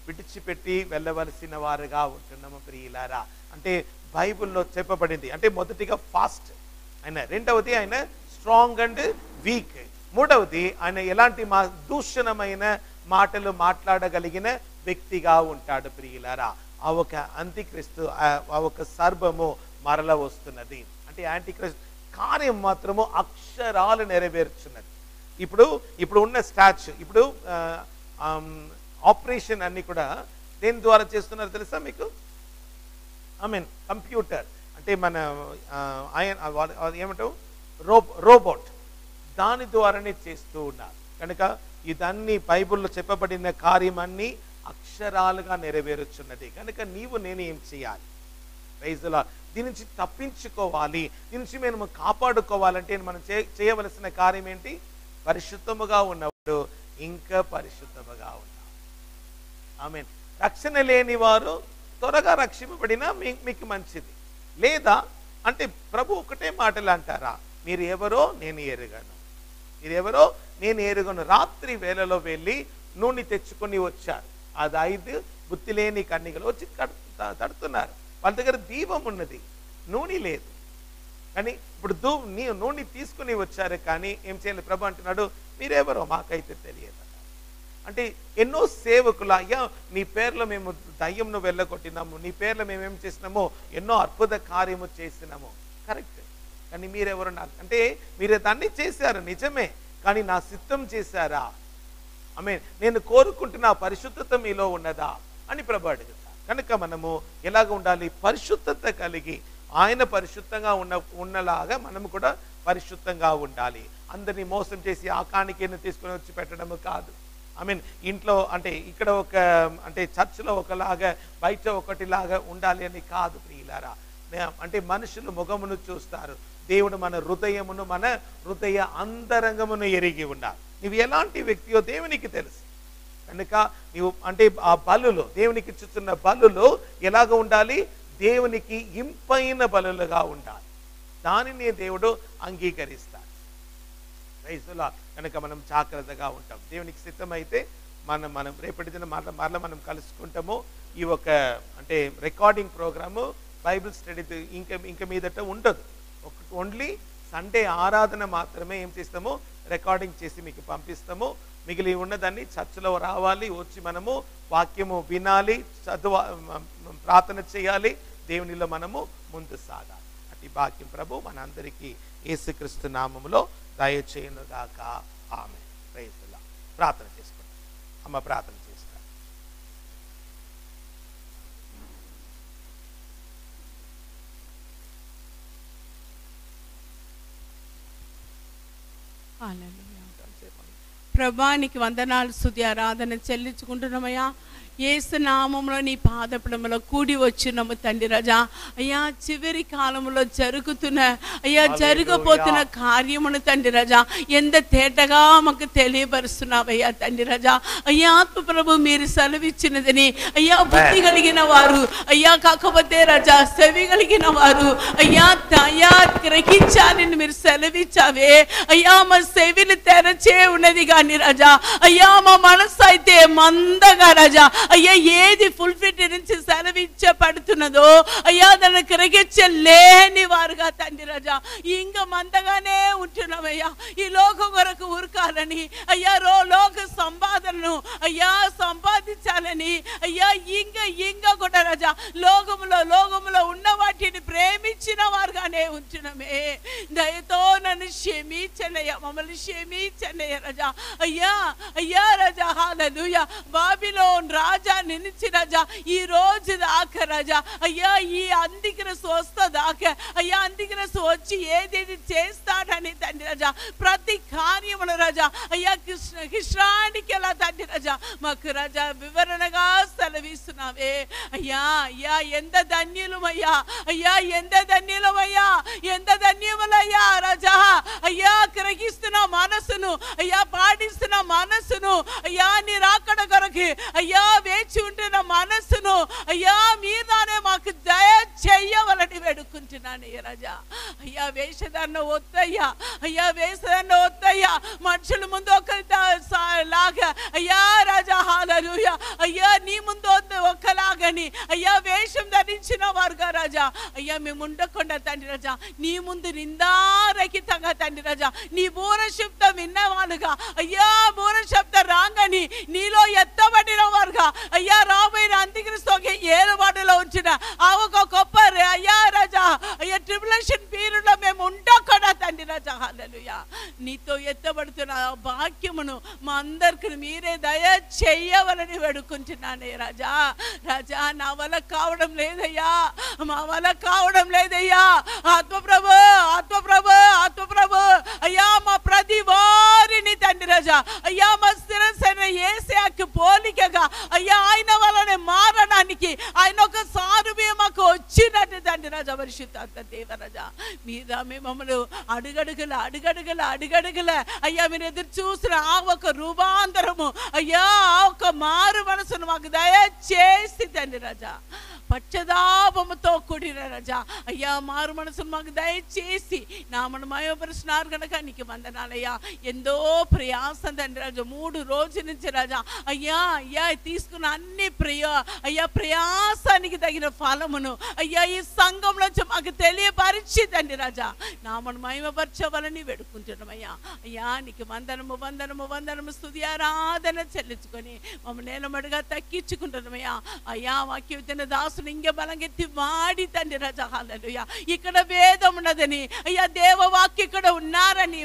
S1: విడిచిపెట్టి వెళ్ళవలసిన వారుగా ఉంటున్నాము ప్రియులారా. అంటే బైబిల్లో చెప్పబడింది. అంటే మొదటిగా ఫాస్ట్ ఆయన, రెండవది ఆయన స్ట్రాంగ్ అండ్ వీక్, మూడవది ఆయన ఎలాంటి దూషణమైన మాటలు మాట్లాడగలిగిన వ్యక్తిగా ఉంటాడు ప్రియులారా. ఆ ఒక అంత్యక్రీస్తు, ఆ ఒక సర్పము మరల వస్తున్నది. అంటే యాంటిక్రీస్తు కార్యం మాత్రము అక్షరాలు నెరవేర్చున్నది. ఇప్పుడు ఉన్న స్టాచ్యూ, ఇప్పుడు ఆపరేషన్ అన్ని కూడా దేని ద్వారా చేస్తున్నారు తెలుసా మీకు? కంప్యూటర్ అంటే మన ఏమంటావు రోబోట్, దాని ద్వారానే చేస్తూ ఉన్నారు. కనుక ఇదన్నీ బైబిల్లో చెప్పబడిన కార్యం అన్ని అక్షరాలుగా నెరవేరుచున్నది. కనుక నీవు నేను ఏం చేయాలి? Praise the lord. దీని నుంచి తప్పించుకోవాలి, దీని నుంచి మేము కాపాడుకోవాలంటే మనం చేయవలసిన కార్యం ఏంటి? పరిశుద్ధముగా ఉన్నవాడు ఇంకా పరిశుద్ధముగా ఉన్నాడు. ఆమేన్. రక్షణ లేని వారు త్వరగా రక్షింపబడినా మీకు మంచిది. లేదా అంటే ప్రభు ఒకటే మాటలు అంటారా, మీరు ఎవరో నేను ఎరుగను, మీరెవరో నేను ఎరుగను. రాత్రి వేళలో వెళ్ళి నూనె తెచ్చుకొని వచ్చారు. అది 5 బుద్ధి లేని కన్యకలు వచ్చి తడుతున్నారు. వాళ్ళ దగ్గర దీపం ఉన్నది, నూనె లేదు. కానీ ఇప్పుడు నూనె తీసుకుని వచ్చారు, కానీ ఏం చేయాలి? ప్రభు అంటున్నాడు, మీరెవరో మాకైతే తెలియదు. అంటే ఎన్నో సేవకులు, అయ్యా నీ పేర్లో మేము దయ్యంను వెళ్ళగొట్టినాము, నీ పేర్లో మేమేం చేసినామో ఎన్నో అద్భుత కార్యము చేసినాము. కరెక్ట్. కానీ మీరెవరు నాకు అంటే మీరే దాన్ని చేశారు నిజమే, కానీ నా సిద్ధం చేశారా? నేను కోరుకుంటున్న పరిశుద్ధత మీలో ఉన్నదా అని ప్రభు అడుగుతారు. కనుక మనము ఎలాగ ఉండాలి? పరిశుద్ధత కలిగి ఆయన పరిశుద్ధంగా ఉన్నలాగా మనము కూడా పరిశుద్ధంగా ఉండాలి. అందరినీ మోసం చేసి ఆ కాணிకను తీసుకొని వచ్చి పెట్టడము కాదు. ఇంట్లో అంటే ఇక్కడ ఒక అంటే చర్చిలో ఒకలాగా బయట ఒకటిలాగా ఉండాలి అని కాదు ప్రియులారా. అంటే మనుషులు ముఖమును చూస్తారు, దేవుడు మన హృదయమును మన హృదయ అంతరంగమును ఎరిగి ఉన్నారు. నువ్వు ఎలాంటి వ్యక్తియో దేవునికి తెలుసు. కనుక నీవు అంటే ఆ బలులో దేవునికి ఇచ్చుతున్న బలులో ఎలాగ ఉండాలి? దేవునికి ఇంపైన బలులుగా ఉండాలి. దానిని దేవుడు అంగీకరిస్తాడు. కనుక మనం జాగ్రత్తగా ఉంటాం. దేవునికి సిద్ధమైతే మనం రేపటి దిన మరల మనం కలుసుకుంటాము. ఈ ఒక అంటే రికార్డింగ్ ప్రోగ్రాము బైబిల్ స్టడీ ఇంకా మీదట ఉండదు. ఓన్లీ సండే ఆరాధన మాత్రమే ఏం చేస్తాము? రికార్డింగ్ చేసి మీకు పంపిస్తాము. మిగిలి ఉన్నదాన్ని చర్చలో రావాలి, వచ్చి మనము వాక్యము వినాలి, ప్రార్థన చేయాలి, దేవునిలో మనము ముందు సాగాలి. అట్టి భాగ్యం ప్రభు మనందరికీ యేసుక్రీస్తు నామములో దయచేయునుగాక. ఆమేన్. Praise the Lord. ప్రార్థన చేసుకుంటాం. అమ్మ ప్రార్థన చేస్తారు.
S4: ప్రభానికి వందనాలు, స్తుతి ఆరాధన చెల్లించుకుంటున్నామయ్యా. యేసు నామములో నీ పాదపడములో కూడి వచ్చినాము తండ్రి రాజా. అయ్యా చివరి కాలంలో జరుగుతున్న జరగబోతున్న కార్యమును తండ్రి రాజా ఎంత తేటగా మాకు తెలియపరుస్తున్నావయ్యా తండ్రి రాజా. అయ్యా ఆత్మ ప్రభు మీరు సెలవిచ్చినదని అయ్యా బుద్ధి కలిగిన వారు అయ్యా కాకపోతే రాజా సెవి కలిగిన వారు అయ్యా గ్రహించాలని మీరు సెలవిచ్చావే. అయ్యా మా సెవిలు తెరచే ఉన్నది కానీ రాజా అయ్యా మా మనసు అయితే మందగా రాజా అయ్యా ఏది ఫుల్ఫిట్ నుంచి సెలవించబడుతున్నదో అయ్యా దాన్ని గ్రహించలేని వారుగా తండ్రి రాజా ఇంకా మందగానే ఉంటున్నామయ్యా. ఈ లోకం కొరకు ఉరకాలని అయ్యా లోక సంపాదనను అయ్యా సంపాదించాలని అయ్యా ఇంకా కూడా రాజా లోకములో ఉన్న వాటిని ప్రేమించిన వారుగానే ఉంటున్నామే. దయతో నన్ను క్షమించనయ్యా, మమ్మల్ని క్షమించనయ్యా రాజా. అయ్యా రాజా హల్లెలూయా. బాబిలోన్ రాజా నిలిచి రాజా ఈ రోజు దాకా రాజా అయ్యా ఈ అందిక్రస్ వస్తుందాకా అయ్యా అందిక్రస్ వచ్చి ఏదేది చేస్తాడని తండ్రి రాజా ప్రతి కార్యములు రాజా అయ్యా కృష్ణానికి ఎలా తండ్రి రాజా మాకు రాజా వివరణగా సెలవిస్తున్నావే. అయ్యా ఎంత ధన్యులమయ్యా, ఎంత ధన్యులమయ్యా, ఎంత ధన్యములయ్యా రాజా. అయ్యా గ్రహిస్తున్న మనసును అయ్యా పాటిస్తున్న మనసును అయ్యా నీ రాకడ కొరకు అయ్యా వేచి ఉంటున్న మనస్సును అయ్యా మీదానే మాకు దయ చెయ్యవలని వేడుకుంటున్నాను రాజా. అయ్యా వేషధారణ వద్దయ్యా, వేషధారణ వద్దయ్యా. మనుషుల ముందు ఒకలాగా అయ్యా రాజా హల్లెలూయా అయ్యా నీ ముందు ఒకలాగని అయ్యా వేషం ధరించిన వారుగా రాజా అయ్యా మేము ఉండకుండా తండ్రి రాజా నీ ముందు నిందారహితంగా తండ్రి రాజా నీ బూర శబ్దం విన్నవాళ్ళుగా అయ్యా బూర శబ్దం రాంగని నీలో ఎత్తబడిన వారుగా అయ్యా రాబోయిన అంత్యక్రీస్తుకి ఏలుబడిలో ఉంచిన ఆ ఒక గొప్ప అయ్యా రాజా అయ్యా ట్రిబులేషన్ పీరియడ్ లో మేము ఉండకుండా తండ్రి రాజా హల్లెలూయా నీతో ఎత్తబడుతున్న భాగ్యమును మా అందరికి మీరే దయ చెయ్యవలని వేడుకుంటున్నానే రాజా. నా వల్ల కావడం లేదయ్యా, మా వల్ల కావడం లేదయ్యా. ఆత్మ ప్రభు అయ్యా మా ప్రతి వారిని తండ్రి రాజా అయ్యా మా స్థిరసైన యేసయ్యకు పోలికగా అయ్యా ఆయన వలనే మారడానికి ఆయన ఒక సారువే మాకు వచ్చినట్టు తండ్రి రాజా పరిశుద్ధాత్మ దేవరాజా మీద మమ్మల్ని అడుగడుగుల అయ్యా మీరు ఎదురు చూసిన ఆ ఒక రూపాంతరము అయ్యా ఆ ఒక మారు మనసును మాకు దయచేసి తండ్రి రాజా పశ్చాత్తాపముతో కూడిన రాజా అయ్యా మారు మనసును మాకు దయచేసి నామను మయోపరుస్తున్నారు కనుక నీకు వందనాలయ్యా ఎంతో ప్రయాసం తండ్రి రాజా 3 రోజుల నుంచి రాజా అయ్యా తీసుకున్న అన్ని అయ్యా ప్రయాసానికి తగిన ఫలమును అయ్యా ఈ సంఘంలో మాకు తెలియపరిచి తండ్రి రాజా నామను మహిమపరచవాలని వేడుకుంటున్నామయ్యా అయ్యా నీకు వందనము స్తుతి ఆరాధన చెల్లించుకొని మమ్మల్ని నేలమడుగా తగ్గించుకుంటున్నామయ్యా అయ్యా వాక్యం దాసుని ఇంక బలంగెత్తి వాడి తండ్రి రాజా హల్లెలూయా ఇక్కడ వేదం ఉన్నదని అయ్యా దేవవాక్యం ఇక్కడ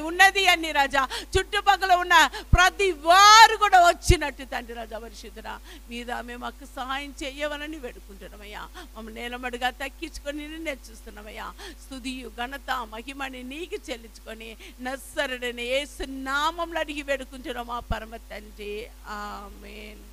S4: ఉన్నది అని రాజా చుట్టుపక్కల ఉన్న ప్రతి వారు కూడా వచ్చినట్టు తండ్రి రాజా పరిశుద్ధుడా మీద మేము మాకు సహాయం చేయవలని వేడుకుంటున్నామయ్యా మమ్మల్ని నేలమడుగా తగ్గించుకొని నిన్నే చూస్తున్నామయ్యా స్తుతియు ఘనత మహిమని నీకు చెల్లించుకొని నజరేయుడైన యేసు నామములో అడిగి వేడుకుంటున్నాం మా పరమ తండ్రి ఆమేన్.